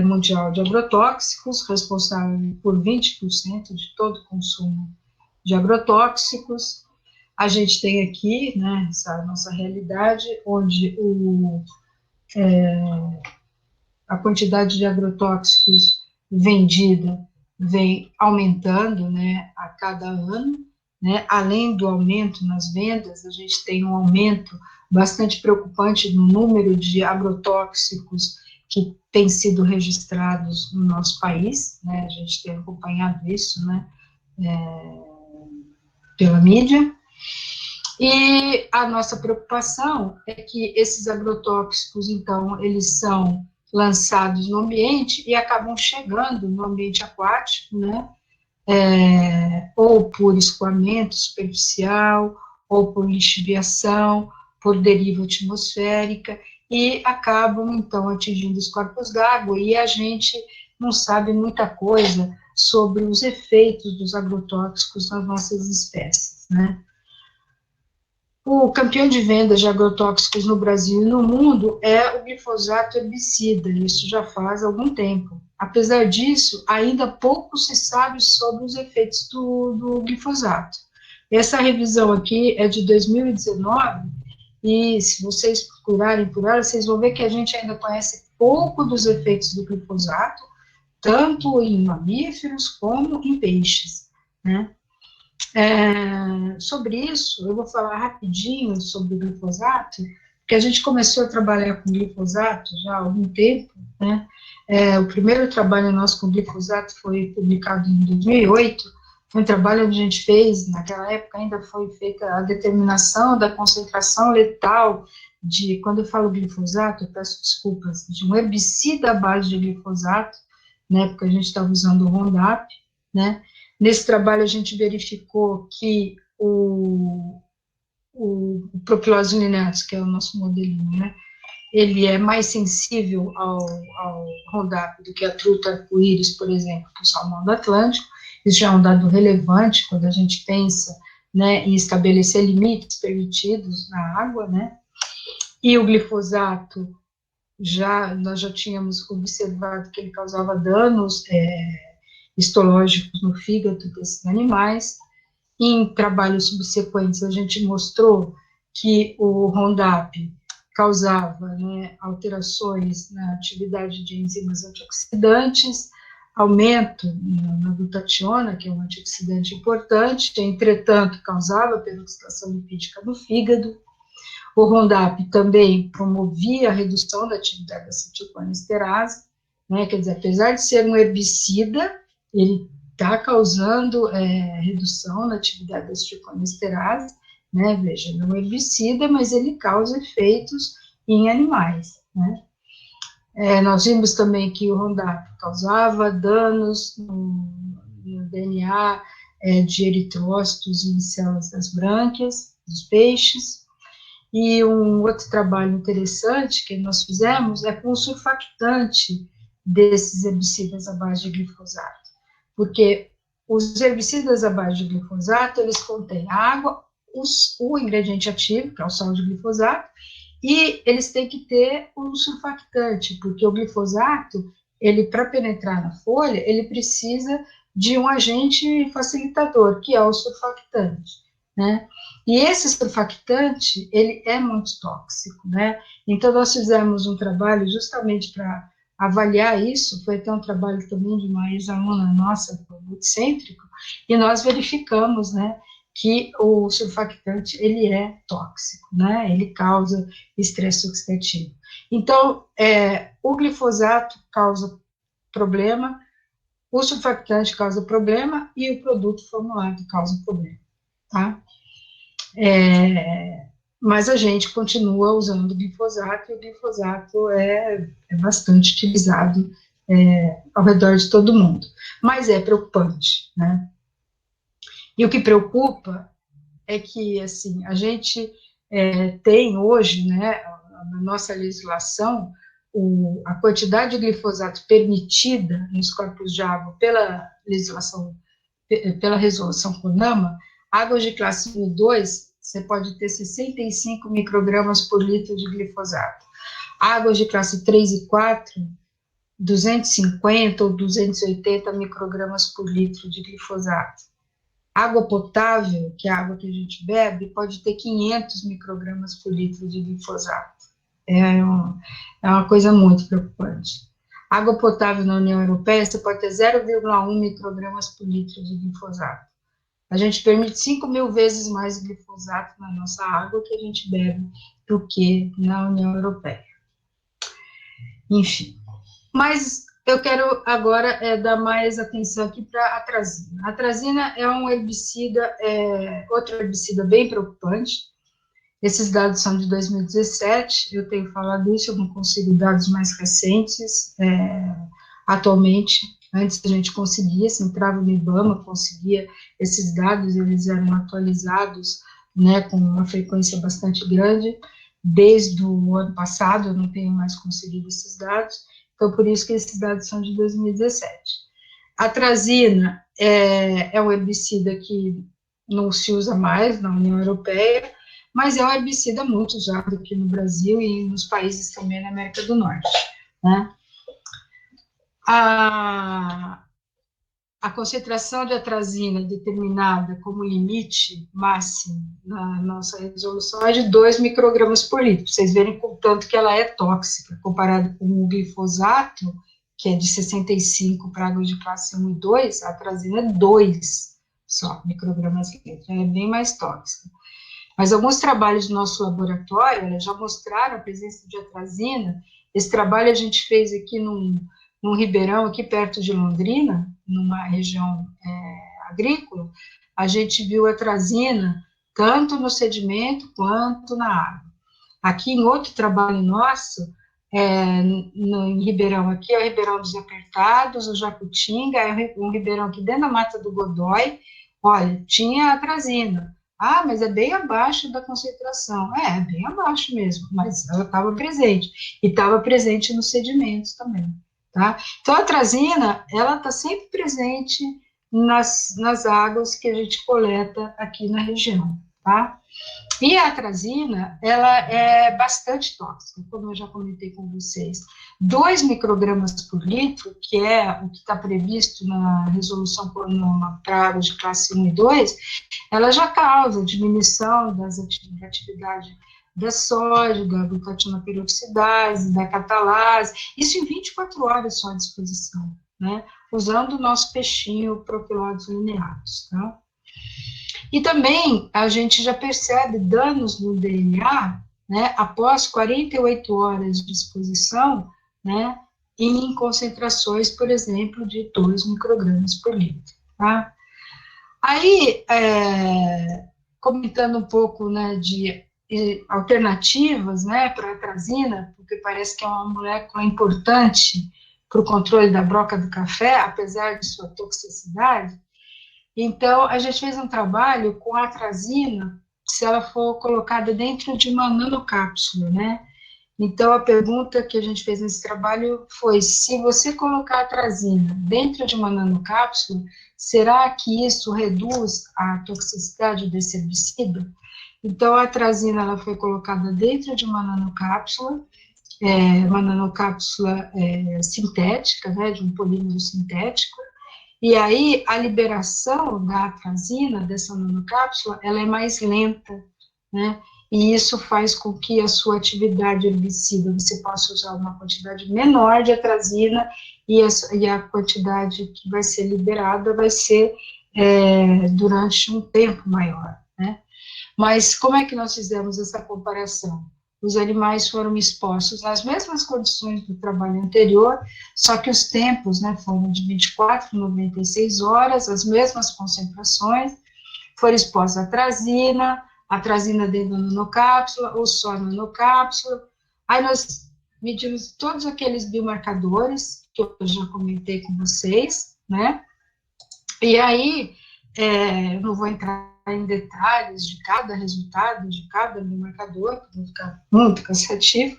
mundial de agrotóxicos, responsável por 20% de todo o consumo de agrotóxicos. A gente tem aqui, né, essa nossa realidade, onde a quantidade de agrotóxicos vendida vem aumentando, né, a cada ano, né, além do aumento nas vendas, a gente tem um aumento bastante preocupante no número de agrotóxicos que têm sido registrados no nosso país, né, a gente tem acompanhado isso, né, pela mídia. E a nossa preocupação é que esses agrotóxicos, então, eles são lançados no ambiente e acabam chegando no ambiente aquático, né, ou por escoamento superficial, ou por lixiviação, por deriva atmosférica, e acabam, então, atingindo os corpos d'água, e a gente não sabe muita coisa sobre os efeitos dos agrotóxicos nas nossas espécies, né. O campeão de vendas de agrotóxicos no Brasil e no mundo é o glifosato herbicida, isso já faz algum tempo. Apesar disso, ainda pouco se sabe sobre os efeitos do glifosato. Essa revisão aqui é de 2019, e se vocês procurarem por ela, vocês vão ver que a gente ainda conhece pouco dos efeitos do glifosato, tanto em mamíferos como em peixes, né? Sobre isso, eu vou falar rapidinho sobre o glifosato, porque a gente começou a trabalhar com glifosato já há algum tempo, né? O primeiro trabalho nosso com glifosato foi publicado em 2008, foi um trabalho onde a gente fez, naquela época ainda foi feita a determinação da concentração letal de, quando eu falo glifosato, eu peço desculpas, de um herbicida à base de glifosato, né, porque a gente estava usando o Roundup, né. Nesse trabalho, a gente verificou que o propilose lineatus, que é o nosso modelinho, né, ele é mais sensível ao Roundup do que a truta arco-íris, por exemplo, para o salmão do Atlântico. Isso já é um dado relevante quando a gente pensa né, em estabelecer limites permitidos na água, né, e o glifosato, nós já tínhamos observado que ele causava danos histológicos no fígado desses animais. Em trabalhos subsequentes, a gente mostrou que o Roundup causava, né, alterações na atividade de enzimas antioxidantes, aumento na glutationa, que é um antioxidante importante, entretanto, causava peroxidação lipídica no fígado. O Roundup também promovia a redução da atividade da acetilcolinesterase, né, quer dizer, apesar de ser um herbicida, ele está causando redução na atividade da acetilcolinesterase, né, veja, não é um herbicida, mas ele causa efeitos em animais, né. Nós vimos também que o Roundup causava danos no DNA de eritrócitos e em células das brânquias dos peixes. E um outro trabalho interessante que nós fizemos é com o surfactante desses herbicidas à base de glifosato, porque os herbicidas à base de glifosato, eles contêm água, o ingrediente ativo, que é o sal de glifosato, e eles têm que ter um surfactante, porque o glifosato, ele, para penetrar na folha, ele precisa de um agente facilitador, que é o surfactante, né? E esse surfactante, ele é muito tóxico, né? Então, nós fizemos um trabalho justamente para avaliar isso, foi até um trabalho também de uma ex-aluna nossa, do Multicêntrico, e nós verificamos, né, que o surfactante, ele é tóxico, né? Ele causa estresse oxidativo. Então, o glifosato causa problema, o surfactante causa problema e o produto formulado causa problema, tá? Mas a gente continua usando o glifosato, e o glifosato é bastante utilizado ao redor de todo mundo. Mas é preocupante, né? E o que preocupa é que, assim, a gente tem hoje, né, na nossa legislação, a quantidade de glifosato permitida nos corpos de água pela legislação, pela resolução CONAMA, águas de classe 1 e 2, você pode ter 65 microgramas por litro de glifosato. Águas de classe 3 e 4, 250 ou 280 microgramas por litro de glifosato. Água potável, que é a água que a gente bebe, pode ter 500 microgramas por litro de glifosato. É uma coisa muito preocupante. Água potável na União Europeia, você pode ter 0,1 microgramas por litro de glifosato. A gente permite 5.000 vezes mais glifosato na nossa água que a gente bebe do que na União Europeia. Enfim, mas eu quero agora dar mais atenção aqui para a atrazina. A atrazina é um herbicida, outro herbicida bem preocupante. Esses dados são de 2017, eu tenho falado isso, eu não consigo dados mais recentes atualmente. Antes a gente conseguia, se entrava no IBAMA, conseguia esses dados, eles eram atualizados, né, com uma frequência bastante grande. Desde o ano passado eu não tenho mais conseguido esses dados, então por isso que esses dados são de 2017. A atrazina é um herbicida que não se usa mais na União Europeia, mas é um herbicida muito usado aqui no Brasil e nos países também na América do Norte, né? A concentração de atrazina determinada como limite máximo na nossa resolução é de 2 microgramas por litro. Vocês verem o tanto que ela é tóxica, comparado com o glifosato, que é de 65 para águas de classe 1 e 2, a atrazina é 2 só microgramas por litro, é bem mais tóxica. Mas alguns trabalhos do nosso laboratório já mostraram a presença de atrazina. Esse trabalho a gente fez aqui num ribeirão aqui perto de Londrina, numa região agrícola. A gente viu atrazina tanto no sedimento quanto na água. Aqui em outro trabalho nosso, em Ribeirão aqui, é o Ribeirão dos Apertados, o Jacutinga, é um ribeirão aqui dentro da Mata do Godói. Olha, tinha atrazina. Ah, mas é bem abaixo da concentração. É bem abaixo mesmo, mas ela estava presente. E estava presente nos sedimentos também, tá? Então, a atrazina, ela está sempre presente nas águas que a gente coleta aqui na região, tá? E a atrazina, ela é bastante tóxica, como eu já comentei com vocês. 2 microgramas por litro, que é o que está previsto na resolução por norma para águas de classe 1 e 2, ela já causa diminuição da atividade da soja, da glutatina peroxidase, da catalase, isso em 24 horas só à disposição, né? Usando o nosso peixinho propilóides lineares, tá? E também a gente já percebe danos no DNA, né, após 48 horas de exposição, né, em concentrações, por exemplo, de 2 microgramas por litro, tá? Aí, comentando um pouco, né, de alternativas, né, para a atrazina, porque parece que é uma molécula importante para o controle da broca do café, apesar de sua toxicidade. Então, a gente fez um trabalho com a atrazina, se ela for colocada dentro de uma nanocápsula, né? Então, a pergunta que a gente fez nesse trabalho foi: se você colocar a atrazina dentro de uma nanocápsula, será que isso reduz a toxicidade desse herbicida? Então, a atrazina ela foi colocada dentro de uma nanocápsula sintética, né, de um polímero sintético. E aí, a liberação da atrazina, dessa nanocápsula, ela é mais lenta, né? E isso faz com que a sua atividade herbicida, você possa usar uma quantidade menor de atrazina e a quantidade que vai ser liberada vai ser durante um tempo maior, né? Mas como é que nós fizemos essa comparação? Os animais foram expostos nas mesmas condições do trabalho anterior, só que os tempos, né, foram de 24 a 96 horas, as mesmas concentrações, foram expostos a atrazina dentro da nanocápsula, ou só nanocápsula. Aí nós medimos todos aqueles biomarcadores, que eu já comentei com vocês, né, e aí, eu não vou entrar em detalhes de cada resultado, de cada biomarcador, para não ficar muito cansativo,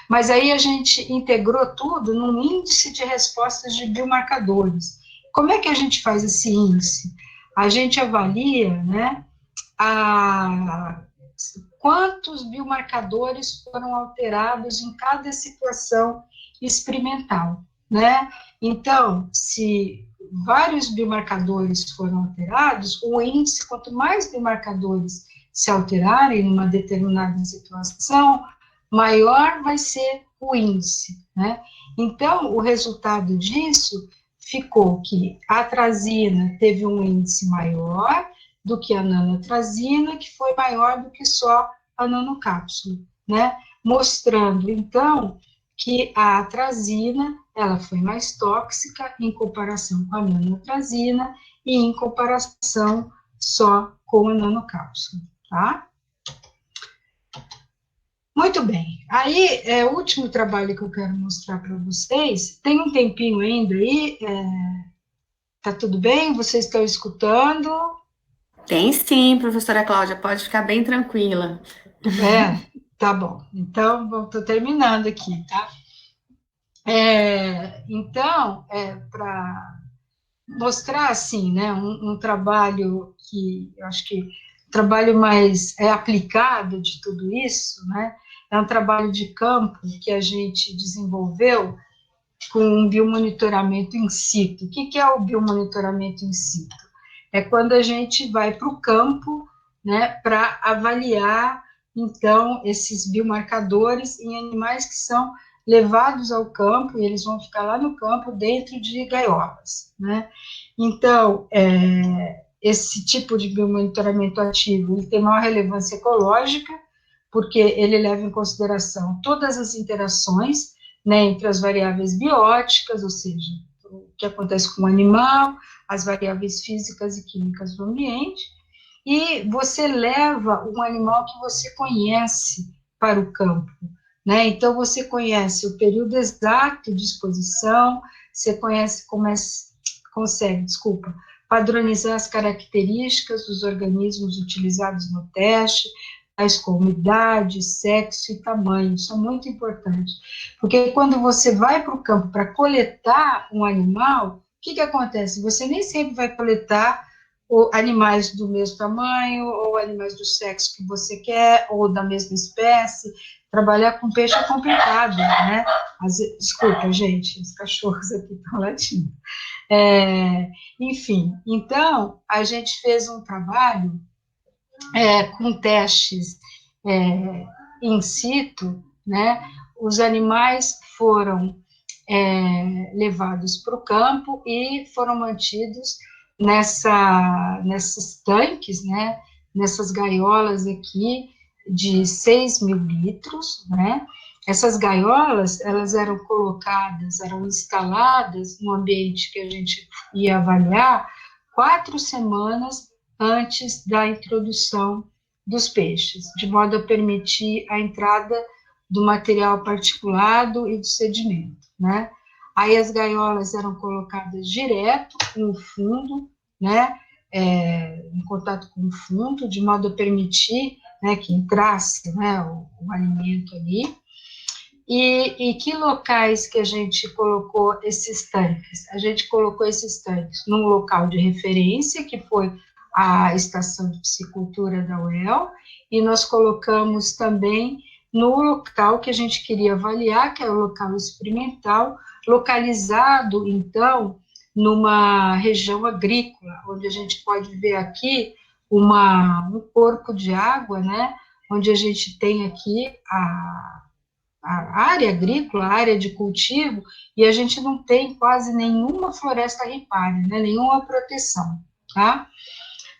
mas aí a gente integrou tudo num índice de respostas de biomarcadores. Como é que a gente faz esse índice? A gente avalia, né, quantos biomarcadores foram alterados em cada situação experimental, né? Então, se vários biomarcadores foram alterados, o índice, quanto mais biomarcadores se alterarem numa determinada situação, maior vai ser o índice, né? Então, o resultado disso ficou que a atrazina teve um índice maior do que a nanotrazina, que foi maior do que só a nanocápsula, né? Mostrando, então, que a atrazina, ela foi mais tóxica em comparação com a nanotrazina e em comparação só com a nanocápsula, tá? Muito bem. Aí, o último trabalho que eu quero mostrar para vocês, tem um tempinho ainda aí, tá tudo bem? Vocês estão escutando? Tem sim, professora Cláudia, pode ficar bem tranquila. Tá bom. Então, estou terminando aqui, tá? Então, para mostrar, assim, né, um trabalho que eu acho que o trabalho mais aplicado de tudo isso, né, é um trabalho de campo que a gente desenvolveu com um biomonitoramento in situ. O que é o biomonitoramento in situ? É quando a gente vai para o campo, né, para avaliar, então, esses biomarcadores em animais que são levados ao campo, e eles vão ficar lá no campo, dentro de gaiolas, né? Então, esse tipo de biomonitoramento ativo, ele tem maior relevância ecológica, porque ele leva em consideração todas as interações, né, entre as variáveis bióticas, ou seja, o que acontece com o animal, as variáveis físicas e químicas do ambiente, e você leva um animal que você conhece para o campo, né? Então, você conhece o período exato de exposição, você consegue, padronizar as características dos organismos utilizados no teste, tais como idade, sexo e tamanho. Isso é muito importante, porque quando você vai para o campo para coletar um animal, que acontece? Você nem sempre vai coletar animais do mesmo tamanho, ou animais do sexo que você quer, ou da mesma espécie. Trabalhar com peixe é complicado, né? Desculpa, gente, os cachorros aqui estão latindo. Enfim, então, a gente fez um trabalho com testes in situ, né? Os animais foram levados para o campo e foram mantidos nesses tanques, né? Nessas gaiolas aqui de 6.000 litros, né? Essas gaiolas, elas eram instaladas no ambiente que a gente ia avaliar 4 semanas antes da introdução dos peixes, de modo a permitir a entrada do material particulado e do sedimento, né? Aí as gaiolas eram colocadas direto no fundo, né? Em contato com o fundo, de modo a permitir, né, que entrasse, né, o alimento ali. E que locais que a gente colocou esses tanques? A gente colocou esses tanques num local de referência, que foi a Estação de Piscicultura da UEL, e nós colocamos também no local que a gente queria avaliar, que é o local experimental, localizado, então, numa região agrícola, onde a gente pode ver aqui um corpo de água, né, onde a gente tem aqui a área agrícola, a área de cultivo, e a gente não tem quase nenhuma floresta ripária, né, nenhuma proteção, tá?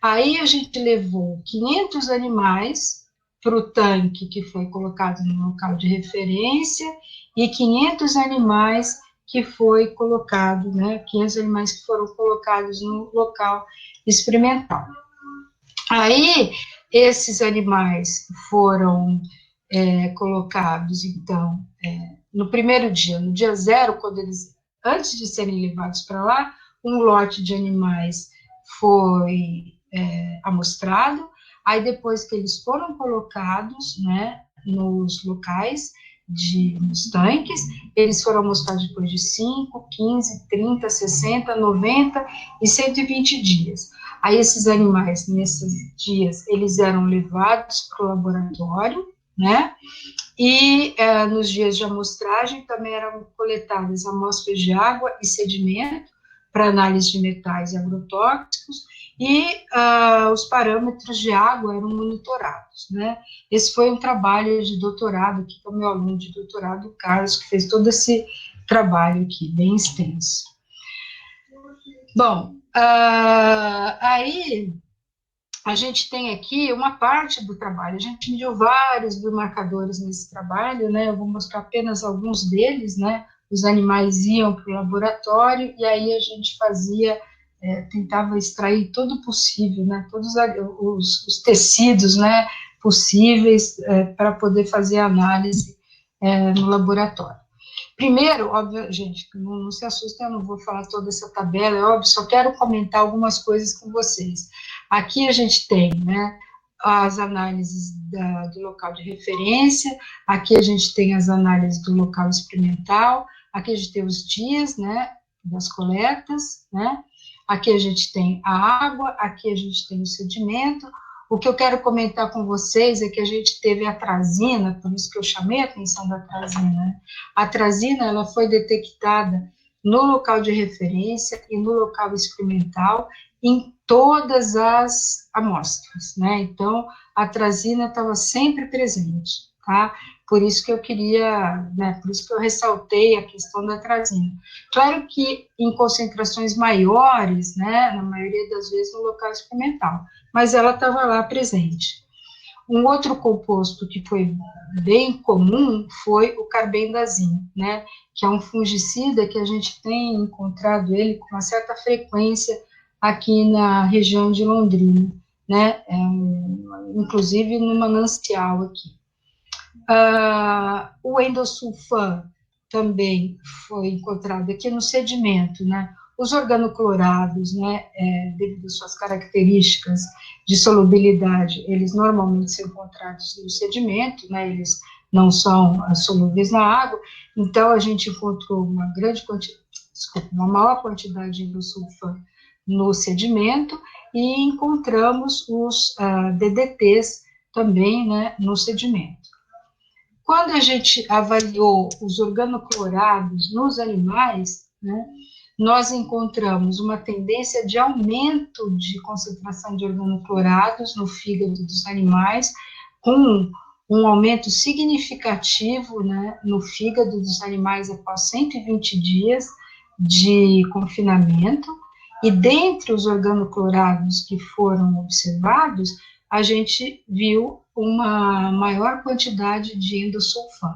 Aí a gente levou 500 animais para o tanque que foi colocado no local de referência e 500 animais que foi colocado, né, 500 animais que foram colocados no local experimental. Aí, esses animais foram colocados, então, no primeiro dia, no dia 0, antes de serem levados para lá, um lote de animais foi amostrado, aí depois que eles foram colocados, né, nos locais, nos tanques, eles foram amostrados depois de 5, 15, 30, 60, 90 e 120 dias. Aí esses animais, nesses dias, eles eram levados para o laboratório, né, e nos dias de amostragem também eram coletadas amostras de água e sedimento para análise de metais e agrotóxicos, e os parâmetros de água eram monitorados, né. Esse foi um trabalho de doutorado, que foi o meu aluno de doutorado, o Carlos, que fez todo esse trabalho aqui, bem extenso. Bom, aí a gente tem aqui uma parte do trabalho, a gente mediu vários biomarcadores nesse trabalho, né, eu vou mostrar apenas alguns deles, né, os animais iam para o laboratório, e aí a gente tentava extrair todo o possível, né, todos os tecidos, né, possíveis para poder fazer análise no laboratório. Primeiro, óbvio, gente, não se assustem, eu não vou falar toda essa tabela, é óbvio, só quero comentar algumas coisas com vocês. Aqui a gente tem, né, as análises do local de referência, aqui a gente tem as análises do local experimental, aqui a gente tem os dias, né, das coletas, né, aqui a gente tem a água, aqui a gente tem o sedimento. O que eu quero comentar com vocês é que a gente teve a atrazina, por isso que eu chamei a atenção da atrazina, né? A atrazina, ela foi detectada no local de referência e no local experimental em todas as amostras, né? Então, a atrazina estava sempre presente, tá? Por isso que eu queria, né, por isso que eu ressaltei a questão da atrazina. Claro que em concentrações maiores, né, na maioria das vezes no local experimental, mas ela estava lá presente. Um outro composto que foi bem comum foi o carbendazim, né, que é um fungicida que a gente tem encontrado ele com uma certa frequência aqui na região de Londrina, né, inclusive no manancial aqui. O endosulfan também foi encontrado aqui no sedimento, né, os organoclorados, né, devido às suas características de solubilidade, eles normalmente são encontrados no sedimento, né, eles não são solúveis na água, então a gente encontrou uma grande quantidade, desculpa, uma maior quantidade de endosulfan no sedimento, e encontramos os DDTs também, né, no sedimento. Quando a gente avaliou os organoclorados nos animais, né, nós encontramos uma tendência de aumento de concentração de organoclorados no fígado dos animais, com um aumento significativo, né, no fígado dos animais após 120 dias de confinamento, e dentre os organoclorados que foram observados, a gente viu uma maior quantidade de endosulfan.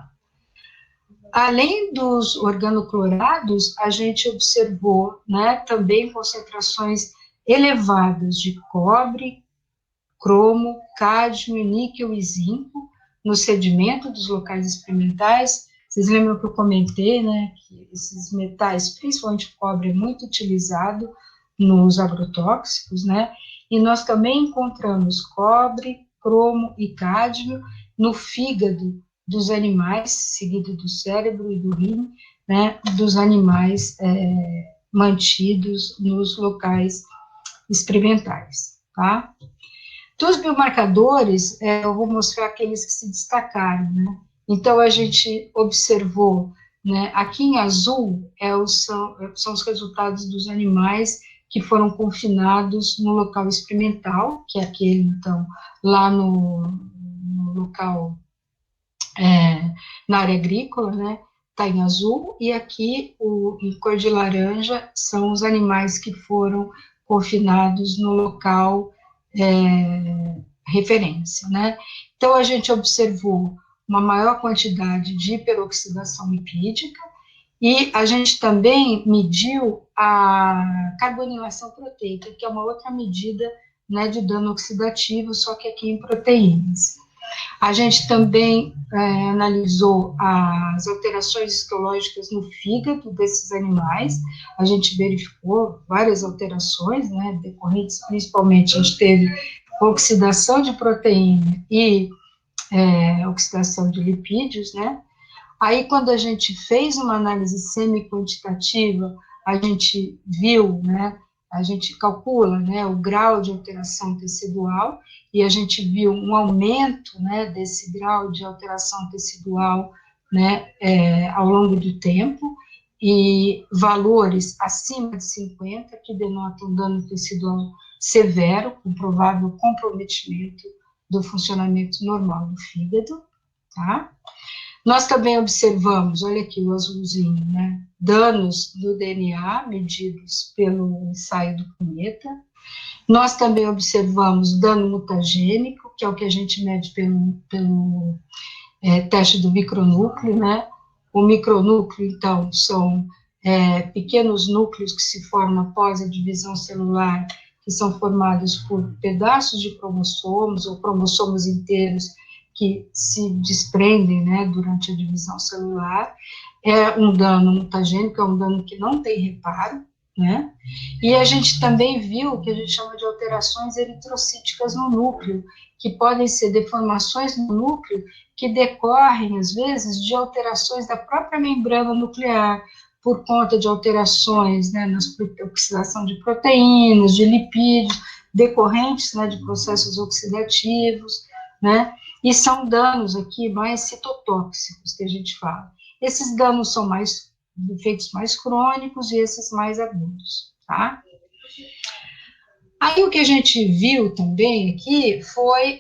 Além dos organoclorados, a gente observou, né, também concentrações elevadas de cobre, cromo, cádmio, níquel e zinco no sedimento dos locais experimentais. Vocês lembram que eu comentei, né, que esses metais, principalmente o cobre, é muito utilizado nos agrotóxicos, né, e nós também encontramos cobre, cromo e cádmio no fígado dos animais, seguido do cérebro e do rim, né, dos animais mantidos nos locais experimentais, tá? Dos biomarcadores, eu vou mostrar aqueles que se destacaram, né? Então, a gente observou, né, aqui em azul, são os resultados dos animais que foram confinados no local experimental, que é aquele, então, lá no local, na área agrícola, né, está em azul, e aqui, em cor de laranja, são os animais que foram confinados no local referência, né? Então, a gente observou uma maior quantidade de hiperoxidação lipídica, e a gente também mediu a carbonilação proteica, que é uma outra medida, né, de dano oxidativo, só que aqui em proteínas. A gente também analisou as alterações histológicas no fígado desses animais. A gente verificou várias alterações, né, decorrentes principalmente, a gente teve oxidação de proteína e oxidação de lipídios, né. Aí, quando a gente fez uma análise semi-quantitativa, a gente viu, né, a gente calcula, né, o grau de alteração tecidual, e a gente viu um aumento, né, desse grau de alteração tecidual, né, ao longo do tempo, e valores acima de 50, que denotam dano tecidual severo, com provável comprometimento do funcionamento normal do fígado, tá? Nós também observamos, olha aqui o azulzinho, né, danos do DNA medidos pelo ensaio do Punheta. Nós também observamos dano mutagênico, que é o que a gente mede pelo teste do micronúcleo, né. O micronúcleo, então, são pequenos núcleos que se formam após a divisão celular, que são formados por pedaços de cromossomos ou cromossomos inteiros que se desprendem, né, durante a divisão celular. É um dano mutagênico, é um dano que não tem reparo, né, e a gente também viu o que a gente chama de alterações eritrocíticas no núcleo, que podem ser deformações no núcleo que decorrem, às vezes, de alterações da própria membrana nuclear, por conta de alterações, né, na oxidação de proteínas, de lipídios, decorrentes, né, de processos oxidativos, né, e são danos aqui mais citotóxicos que a gente fala. Esses danos são efeitos mais crônicos e esses mais agudos, tá? Aí o que a gente viu também aqui foi,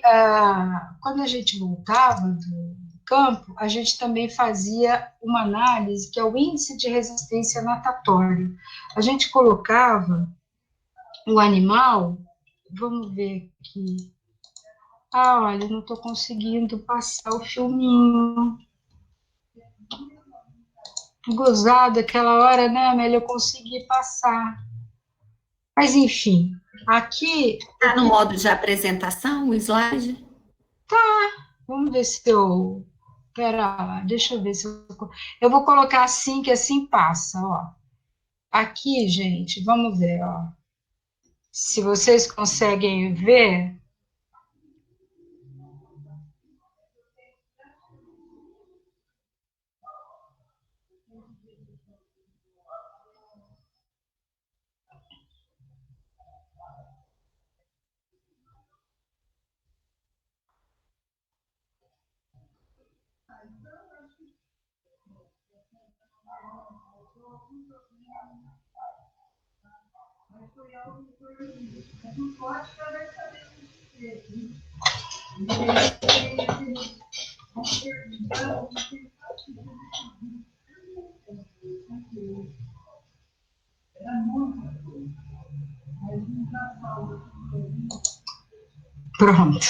quando a gente voltava do campo, a gente também fazia uma análise, que é o índice de resistência natatória. A gente colocava o animal, vamos ver aqui, olha, não estou conseguindo passar o filminho. Gozado aquela hora, né, Amélia, eu consegui passar. Mas, enfim, aqui... Está no modo de apresentação, o slide? Vamos ver se eu... Pera lá, deixa eu ver se eu vou colocar assim, que assim passa, ó. Aqui, gente, vamos ver, ó. Se vocês conseguem ver... Pronto.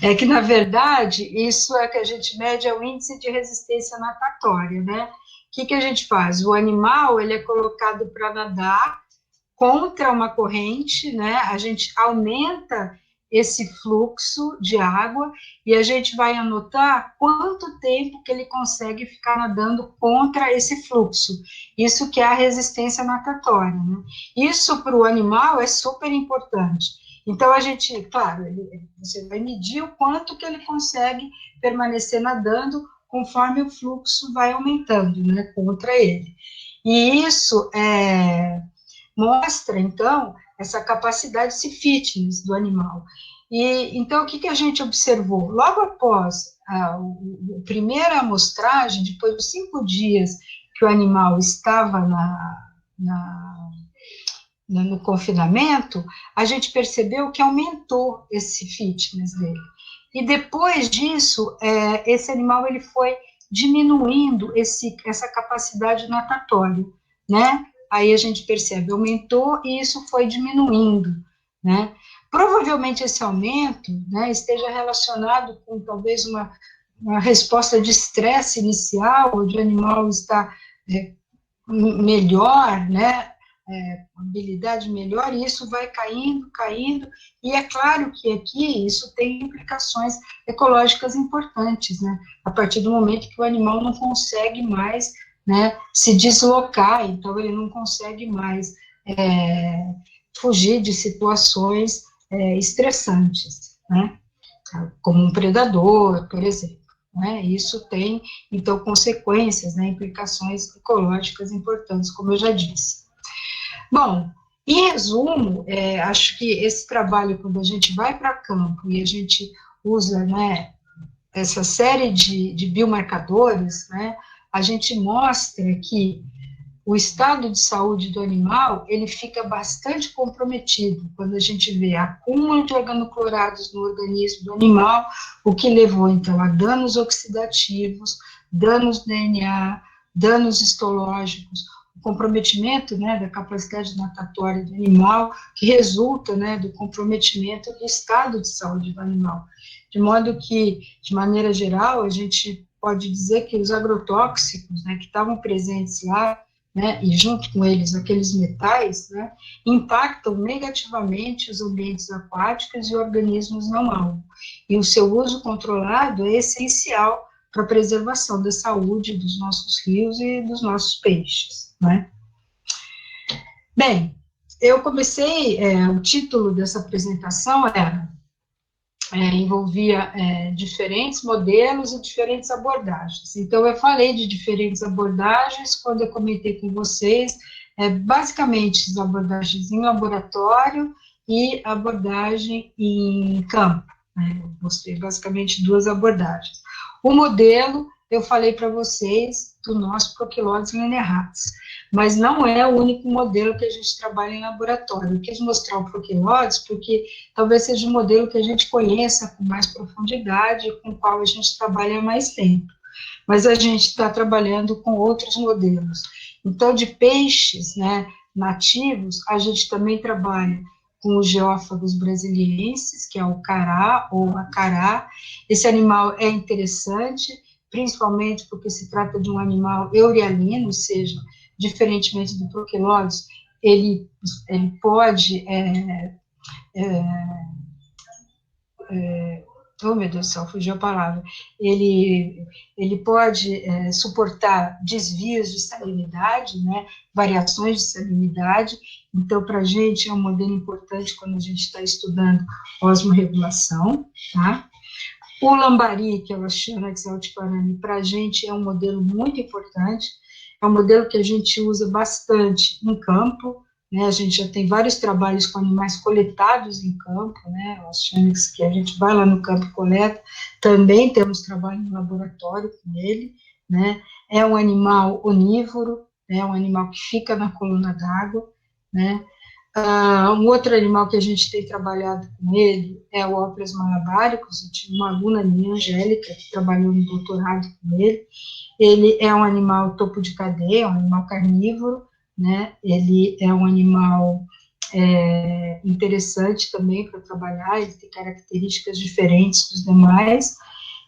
É que, na verdade, isso é que a gente mede é o índice de resistência natatória, né? O que a gente faz? O animal, ele é colocado para nadar contra uma corrente, né? A gente aumenta esse fluxo de água e a gente vai anotar quanto tempo que ele consegue ficar nadando contra esse fluxo. Isso que é a resistência natatória, né? Isso para o animal é super importante. Então, a gente, claro, você vai medir o quanto que ele consegue permanecer nadando conforme o fluxo vai aumentando, né, contra ele. E isso mostra, então, essa capacidade, esse fitness do animal. E, então, o que a gente observou? Logo após a primeira amostragem, depois de 5 dias que o animal estava no confinamento, a gente percebeu que aumentou esse fitness dele. E depois disso, esse animal ele foi diminuindo essa capacidade natatória, né? Aí a gente percebe, aumentou e isso foi diminuindo, né? Provavelmente esse aumento, né, esteja relacionado com talvez uma resposta de estresse inicial, onde o animal está melhor, né? Habilidade melhor, e isso vai caindo, e é claro que aqui isso tem implicações ecológicas importantes, né, a partir do momento que o animal não consegue mais, né, se deslocar, então ele não consegue mais fugir de situações estressantes, né, como um predador, por exemplo, né, isso tem, então, consequências, né, implicações ecológicas importantes, como eu já disse. Bom, em resumo, acho que esse trabalho, quando a gente vai para campo e a gente usa, né, essa série de biomarcadores, né, a gente mostra que o estado de saúde do animal, ele fica bastante comprometido quando a gente vê acúmulo de organoclorados no organismo do animal, o que levou, então, a danos oxidativos, danos DNA, danos histológicos, comprometimento, né, da capacidade natatória do animal, que resulta, né, do comprometimento do estado de saúde do animal. De modo que, de maneira geral, a gente pode dizer que os agrotóxicos, né, que estavam presentes lá, né, e junto com eles aqueles metais, né, impactam negativamente os ambientes aquáticos e organismos não alvo. E o seu uso controlado é essencial para a preservação da saúde dos nossos rios e dos nossos peixes, né? Bem, eu comecei, o título dessa apresentação envolvia diferentes modelos e diferentes abordagens. Então, eu falei de diferentes abordagens quando eu comentei com vocês, basicamente, as abordagens em laboratório e abordagem em campo. Né? Eu mostrei basicamente 2 abordagens. O modelo, eu falei para vocês do nosso Proquilodes linearis, mas não é o único modelo que a gente trabalha em laboratório. Eu quis mostrar o Proquilodes porque talvez seja um modelo que a gente conheça com mais profundidade, com o qual a gente trabalha há mais tempo. Mas a gente está trabalhando com outros modelos. Então, de peixes, né, nativos, a gente também trabalha com os geófagos brasilienses, que é o cará ou a cará. Esse animal é interessante, principalmente porque se trata de um animal eurialino, ou seja, diferentemente do Proquilodes, ele pode oh, meu Deus do céu, fugiu a palavra, ele pode suportar desvios de salinidade, né, variações de salinidade, então, para a gente é um modelo importante quando a gente está estudando osmorregulação, tá? O lambari, que é o Astyanax altiplano, para a gente é um modelo muito importante, é um modelo que a gente usa bastante em campo, né? A gente já tem vários trabalhos com animais coletados em campo, né? Os Xênix, que a gente vai lá no campo e coleta, também temos trabalho no laboratório com ele, né? É um animal onívoro, né? Um animal que fica na coluna d'água, né? Um outro animal que a gente tem trabalhado com ele é o Óperas malabaricus. Eu tive uma aluna minha, Angélica, que trabalhou no doutorado com ele. Ele é um animal topo de cadeia, um animal carnívoro, né? Ele é um animal interessante também para trabalhar, ele tem características diferentes dos demais,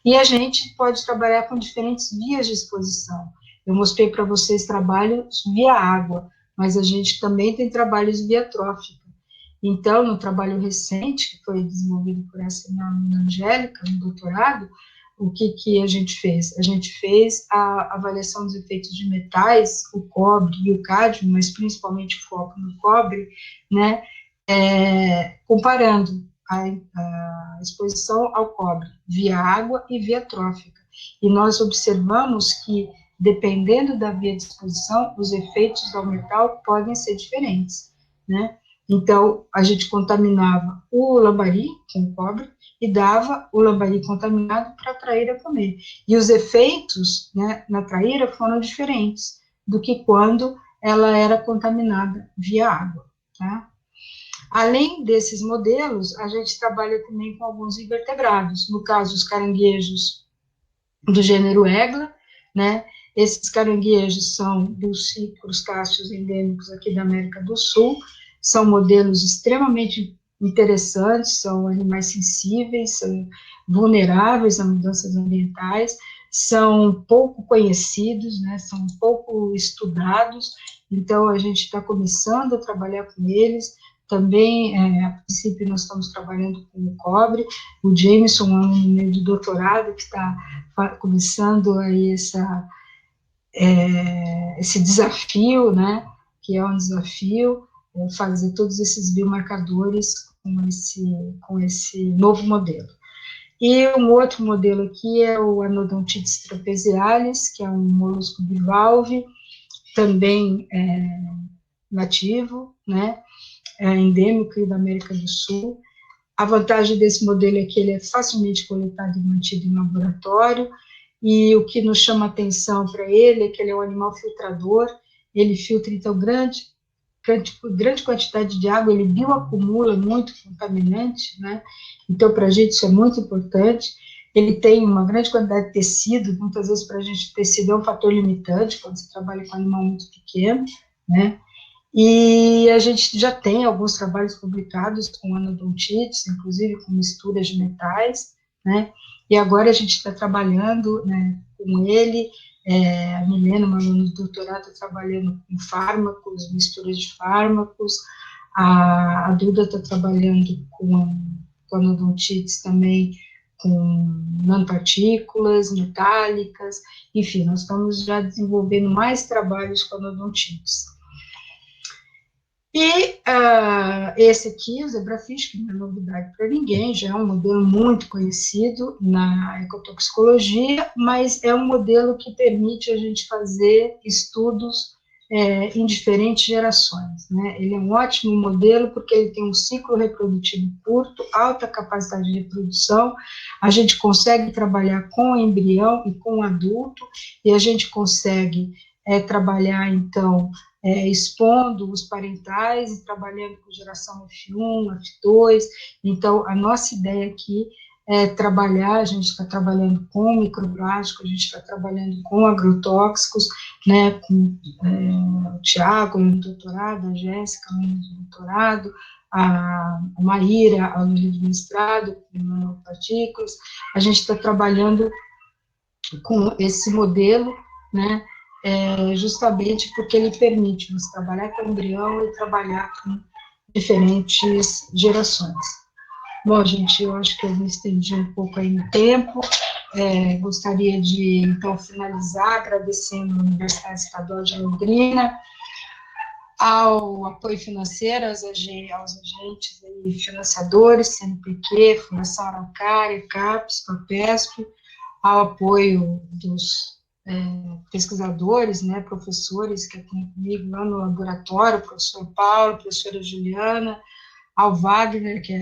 e a gente pode trabalhar com diferentes vias de exposição. Eu mostrei para vocês trabalhos via água, mas a gente também tem trabalhos via trófica. Então, no trabalho recente, que foi desenvolvido por essa minha aluna Angélica, no doutorado, o que a gente fez? A gente fez a avaliação dos efeitos de metais, o cobre e o cádmio, mas principalmente foco no cobre, né, comparando a exposição ao cobre via água e via trófica. E nós observamos que, dependendo da via de exposição, os efeitos ao metal podem ser diferentes, né? Então, a gente contaminava o lambari com cobre e dava o lambari contaminado para a traíra comer. E os efeitos, né, na traíra foram diferentes do que quando ela era contaminada via água, tá? Além desses modelos, a gente trabalha também com alguns invertebrados, no caso, os caranguejos do gênero Egla, né? Esses caranguejos são dos crustáceos endêmicos aqui da América do Sul, são modelos extremamente interessantes, são animais sensíveis, são vulneráveis a mudanças ambientais, são pouco conhecidos, né, são pouco estudados, então a gente está começando a trabalhar com eles, também, a princípio, nós estamos trabalhando com o cobre, o Jameson, um aluno de doutorado, que está começando aí esse desafio, né, que é um desafio, fazer todos esses biomarcadores com esse novo modelo. E um outro modelo aqui é o Anodontitis trapezialis, que é um molusco bivalve, também nativo, né, endêmico da América do Sul. A vantagem desse modelo é que ele é facilmente coletado e mantido em laboratório, e o que nos chama atenção para ele é que ele é um animal filtrador, ele filtra, então, grande quantidade de água, ele bioacumula muito contaminante, né? Então, para a gente isso é muito importante. Ele tem uma grande quantidade de tecido, muitas vezes para a gente tecido é um fator limitante, quando você trabalha com um animal muito pequeno, né? E a gente já tem alguns trabalhos publicados com anodontites, inclusive com misturas de metais, né? E agora a gente está trabalhando, né, com ele, a Milena, uma aluna de doutorado, está trabalhando com fármacos, misturas de fármacos, a Duda está trabalhando com anodontites também, com nanopartículas metálicas, enfim, nós estamos já desenvolvendo mais trabalhos com anodontites. E esse aqui, o zebrafish, que não é novidade para ninguém, já é um modelo muito conhecido na ecotoxicologia, mas é um modelo que permite a gente fazer estudos em diferentes gerações, né? Ele é um ótimo modelo porque ele tem um ciclo reprodutivo curto, alta capacidade de reprodução, a gente consegue trabalhar com o embrião e com o adulto, e a gente consegue trabalhar, então, expondo os parentais e trabalhando com geração F1, F2, então a nossa ideia aqui é trabalhar, a gente está trabalhando com microplástico, a gente está trabalhando com agrotóxicos, né, com o Tiago, no doutorado, a Jéssica, no doutorado, a Maíra, aluna de mestrado, com nanopartículas, a gente está trabalhando com esse modelo, né, justamente porque ele permite nos trabalhar com embrião e trabalhar com diferentes gerações. Bom, gente, eu acho que eu me estendi um pouco aí no tempo, gostaria de, então, finalizar agradecendo a Universidade Estadual de Londrina, ao apoio financeiro aos agentes e financiadores, CNPq, Fundação Araucária, CAPES, FAPESP, ao apoio dos pesquisadores, né, professores que atendem comigo lá no laboratório, o professor Paulo, a professora Juliana, ao Wagner, que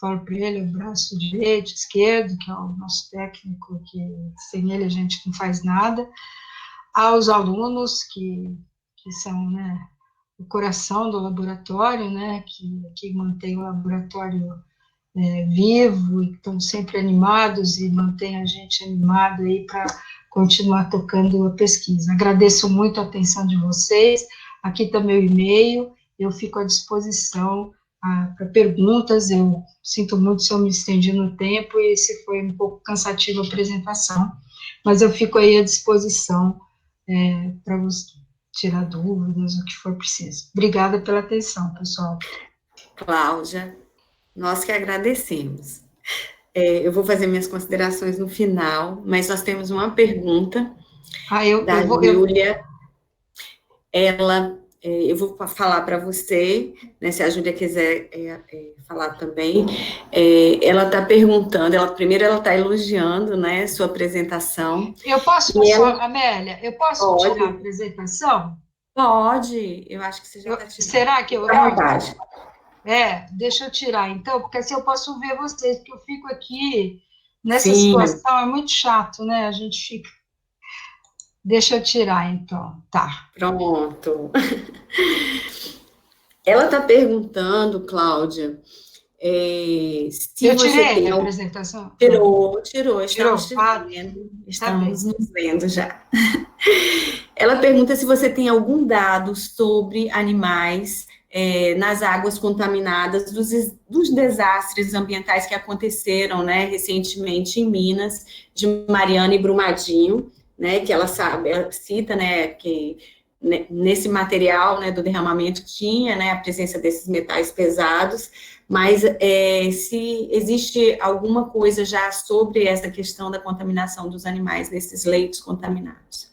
falo para ele, o braço direito, esquerdo, que é o nosso técnico, que sem ele a gente não faz nada, aos alunos, que são, né, o coração do laboratório, né, que mantém o laboratório vivo, e estão sempre animados e mantém a gente animado aí para continuar tocando a pesquisa. Agradeço muito a atenção de vocês, aqui está meu e-mail, eu fico à disposição para perguntas, eu sinto muito se eu me estendi no tempo e se foi um pouco cansativa a apresentação, mas eu fico aí à disposição para você tirar dúvidas, o que for preciso. Obrigada pela atenção, pessoal. Cláudia, nós que agradecemos. Eu vou fazer minhas considerações no final, mas nós temos uma pergunta da Júlia. Eu vou falar para você, né, se a Júlia quiser falar também. Ela está perguntando, primeiro ela está elogiando, né, sua apresentação. Eu posso, Amélia, eu posso tirar a apresentação? Pode, eu acho que você já está tirando. Será que eu... À vontade. Deixa eu tirar, então, porque assim eu posso ver vocês, porque eu fico aqui nessa situação, é muito chato, né? A gente fica... Deixa eu tirar, então, tá. Pronto. Ela está perguntando, Cláudia, se eu você tirei tem a apresentação? Tirou, estamos nos vendo já. Ela pergunta se você tem algum dado sobre animais nas águas contaminadas dos desastres ambientais que aconteceram, né, recentemente em Minas, de Mariana e Brumadinho, né, que ela cita, né, que nesse material, né, do derramamento tinha, né, a presença desses metais pesados, mas se existe alguma coisa já sobre essa questão da contaminação dos animais nesses leitos contaminados.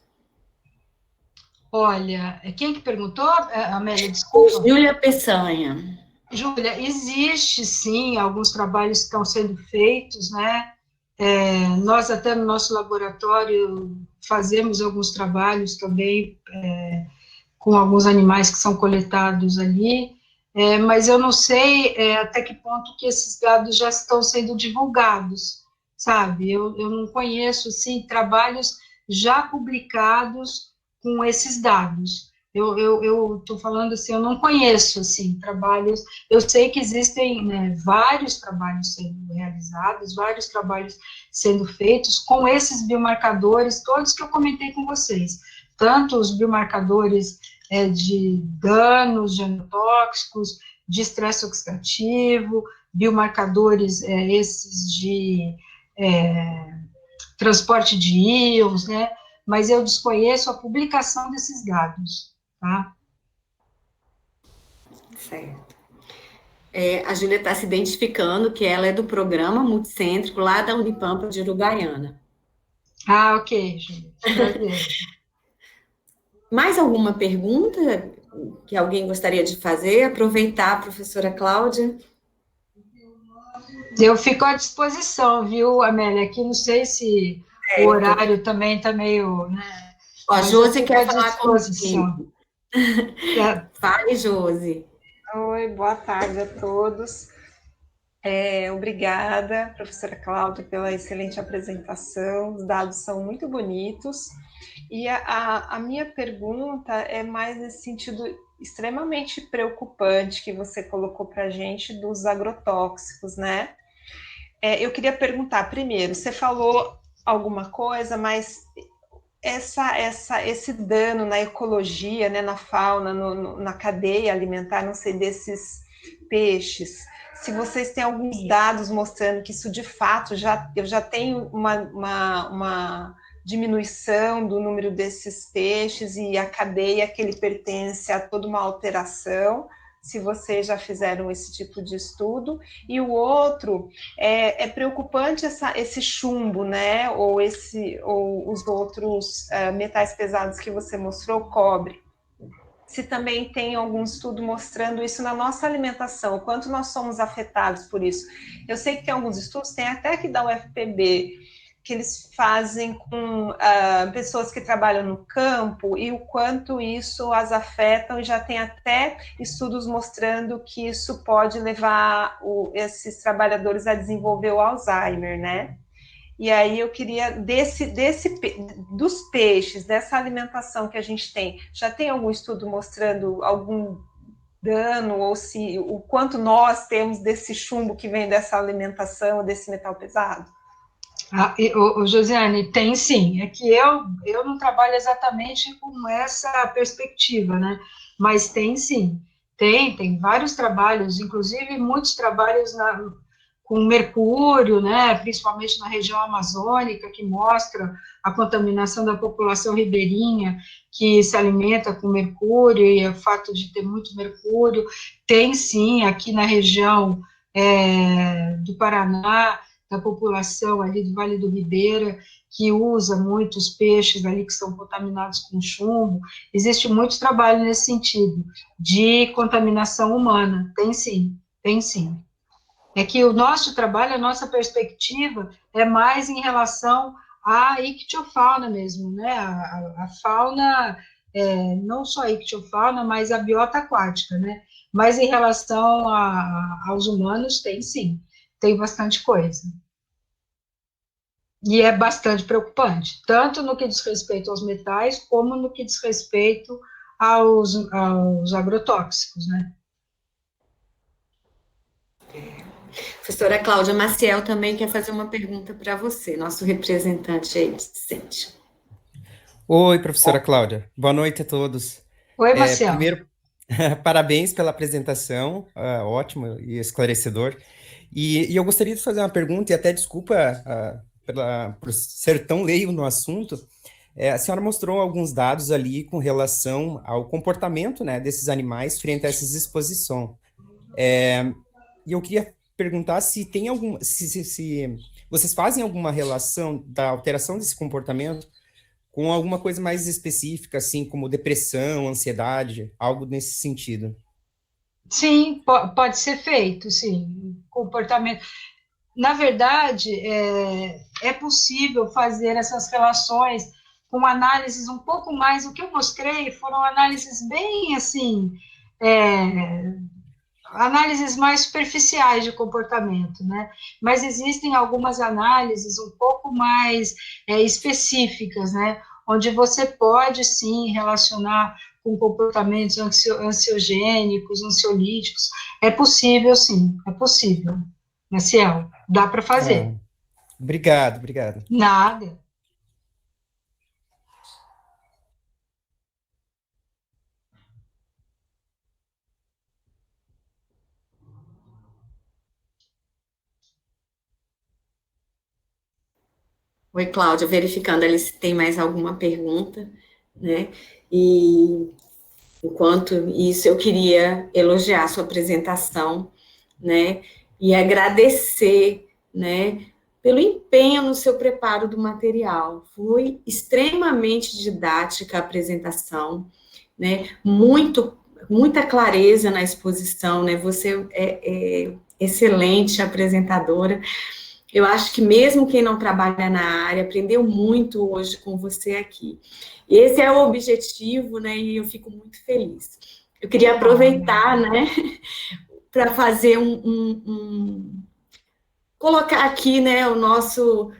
Olha, quem que perguntou, Amélia, desculpa? Júlia Peçanha. Júlia, existe, sim, alguns trabalhos que estão sendo feitos, né? Nós até no nosso laboratório fazemos alguns trabalhos também com alguns animais que são coletados ali, mas eu não sei até que ponto que esses dados já estão sendo divulgados, sabe? Eu não conheço, assim, trabalhos já publicados com esses dados. Eu estou falando assim, eu não conheço, assim, trabalhos, eu sei que existem, né, vários trabalhos sendo realizados, vários trabalhos sendo feitos com esses biomarcadores, todos que eu comentei com vocês, tanto os biomarcadores de danos genotóxicos, de estresse oxidativo, biomarcadores esses de transporte de íons, né, mas eu desconheço a publicação desses dados, tá? Certo. A Júlia está se identificando que ela é do programa multicêntrico lá da Unipampa de Uruguaiana. Ah, ok, Júlia. Mais alguma pergunta que alguém gostaria de fazer? Aproveitar, professora Cláudia. Eu fico à disposição, viu, Amélia? Aqui não sei se o horário também está meio... Né? A Josi quer falar comigo. Fale, Josi. Oi, boa tarde a todos. Obrigada, professora Cláudia, pela excelente apresentação. Os dados são muito bonitos. E a minha pergunta é mais nesse sentido extremamente preocupante que você colocou para a gente dos agrotóxicos, né? Eu queria perguntar, primeiro, você falou alguma coisa, mas esse dano na ecologia, né, na fauna, na cadeia alimentar, não sei, desses peixes, se vocês têm alguns dados mostrando que isso de fato eu já tenho uma diminuição do número desses peixes e a cadeia que ele pertence a toda uma alteração, se vocês já fizeram esse tipo de estudo. E o outro, é preocupante esse chumbo, né, ou os outros metais pesados que você mostrou, cobre. Se também tem algum estudo mostrando isso na nossa alimentação, o quanto nós somos afetados por isso. Eu sei que tem alguns estudos, tem até que da UFPB, que eles fazem com pessoas que trabalham no campo e o quanto isso as afeta, e já tem até estudos mostrando que isso pode levar esses trabalhadores a desenvolver o Alzheimer, né? E aí eu queria, dos peixes, dessa alimentação que a gente tem, já tem algum estudo mostrando algum dano, ou se o quanto nós temos desse chumbo que vem dessa alimentação, desse metal pesado? Josiane, tem sim. É que eu não trabalho exatamente com essa perspectiva, né? Mas tem sim. Tem vários trabalhos, inclusive muitos trabalhos com mercúrio, né? Principalmente na região amazônica, que mostra a contaminação da população ribeirinha, que se alimenta com mercúrio, e o fato de ter muito mercúrio. Tem sim, aqui na região do Paraná, da população ali do Vale do Ribeira, que usa muitos peixes ali que são contaminados com chumbo. Existe muito trabalho nesse sentido, de contaminação humana. Tem sim, tem sim. É que o nosso trabalho, a nossa perspectiva é mais em relação à ictiofauna mesmo, né? A fauna, não só a ictiofauna, mas a biota aquática, né? Mas em relação aos humanos, tem sim. Tem bastante coisa. E é bastante preocupante, tanto no que diz respeito aos metais, como no que diz respeito aos agrotóxicos, né? Professora Cláudia Maciel também quer fazer uma pergunta para você, nosso representante aí discente. Oi, professora Cláudia. Boa noite a todos. Oi, Maciel. Primeiro, parabéns pela apresentação, ótimo e esclarecedor. E eu gostaria de fazer uma pergunta, e até desculpa por ser tão leigo no assunto. A senhora mostrou alguns dados ali com relação ao comportamento, né, desses animais frente a essas exposições. E eu queria perguntar se tem se vocês fazem alguma relação da alteração desse comportamento com alguma coisa mais específica, assim, como depressão, ansiedade, algo nesse sentido. Sim, pode ser feito, sim. Comportamento. Na verdade, é possível fazer essas relações com análises um pouco mais. O que eu mostrei foram análises bem, assim, análises mais superficiais de comportamento, né? Mas existem algumas análises um pouco mais específicas, né? Onde você pode, sim, relacionar com comportamentos ansiogênicos, ansiolíticos. É possível, sim, é possível. Maciel, dá para fazer. Obrigado. Nada. Oi, Cláudia, verificando ali se tem mais alguma pergunta, né? E enquanto isso, eu queria elogiar a sua apresentação, né? E agradecer, né? Pelo empenho no seu preparo do material. Foi extremamente didática a apresentação, né? Muita clareza na exposição, né? Você é excelente apresentadora. Eu acho que mesmo quem não trabalha na área aprendeu muito hoje com você aqui. Esse é o objetivo, né? E eu fico muito feliz. Eu queria aproveitar, né, para fazer colocar aqui, né, o nosso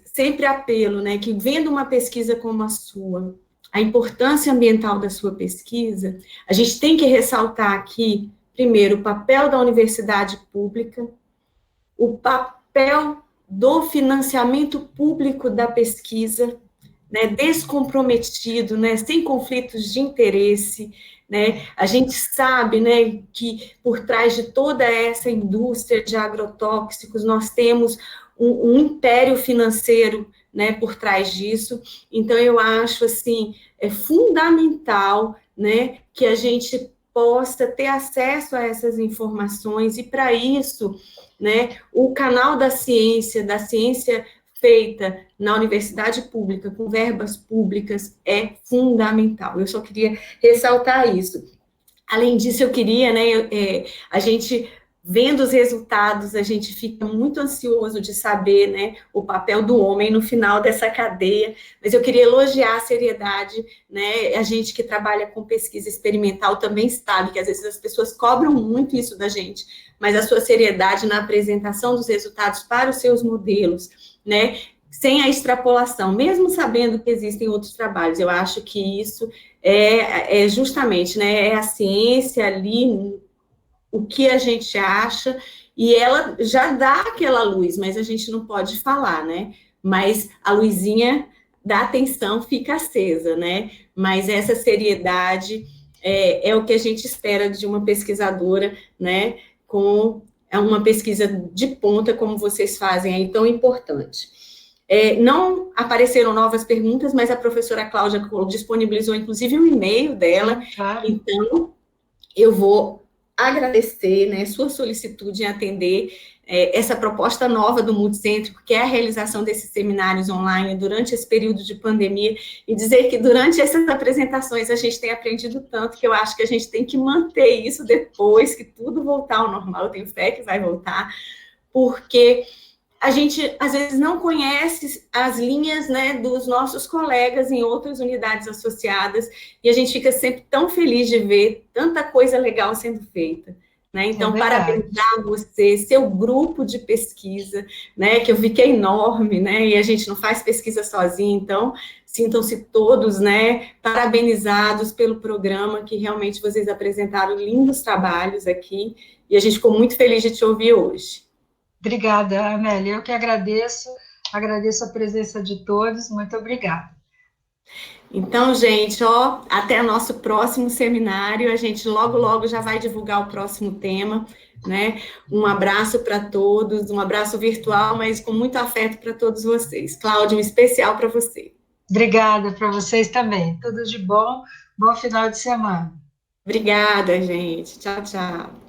sempre apelo, né, que vendo uma pesquisa como a sua, a importância ambiental da sua pesquisa, a gente tem que ressaltar aqui, primeiro, o papel da universidade pública, o papel do financiamento público da pesquisa, né, descomprometido, né, sem conflitos de interesse, né, a gente sabe, né, que por trás de toda essa indústria de agrotóxicos, nós temos um império financeiro, né, por trás disso. Então, eu acho, assim, fundamental, né, que a gente possa ter acesso a essas informações, e para isso, né, o canal da ciência feita na universidade pública, com verbas públicas, é fundamental. Eu só queria ressaltar isso. Além disso, eu queria, né, a gente vendo os resultados, a gente fica muito ansioso de saber, né, o papel do homem no final dessa cadeia, mas eu queria elogiar a seriedade, né, a gente que trabalha com pesquisa experimental também sabe que às vezes as pessoas cobram muito isso da gente, mas a sua seriedade na apresentação dos resultados para os seus modelos, né, sem a extrapolação, mesmo sabendo que existem outros trabalhos, eu acho que isso é justamente, né, é a ciência ali, o que a gente acha, e ela já dá aquela luz, mas a gente não pode falar, né? Mas a luzinha da atenção fica acesa, né? Mas essa seriedade é o que a gente espera de uma pesquisadora, né? Com uma pesquisa de ponta, como vocês fazem aí, tão importante. Não apareceram novas perguntas, mas a professora Cláudia disponibilizou, inclusive, um e-mail dela, Claro. então eu vou agradecer, né, sua solicitude em atender essa proposta nova do Multicêntrico, que é a realização desses seminários online durante esse período de pandemia, e dizer que durante essas apresentações a gente tem aprendido tanto, que eu acho que a gente tem que manter isso depois que tudo voltar ao normal, eu tenho fé que vai voltar, porque a gente, às vezes, não conhece as linhas, né, dos nossos colegas em outras unidades associadas, e a gente fica sempre tão feliz de ver tanta coisa legal sendo feita, né? Então, parabenizar você, seu grupo de pesquisa, né, que eu vi que é enorme, né, e a gente não faz pesquisa sozinho, então, sintam-se todos, né, parabenizados pelo programa, que realmente vocês apresentaram lindos trabalhos aqui, e a gente ficou muito feliz de te ouvir hoje. Obrigada, Amélia. Eu que agradeço a presença de todos. Muito obrigada. Então, gente, até nosso próximo seminário. A gente logo já vai divulgar o próximo tema, né? Um abraço para todos, um abraço virtual, mas com muito afeto para todos vocês. Cláudia, um especial para você. Obrigada para vocês também. Tudo de bom. Bom final de semana. Obrigada, gente. Tchau, tchau.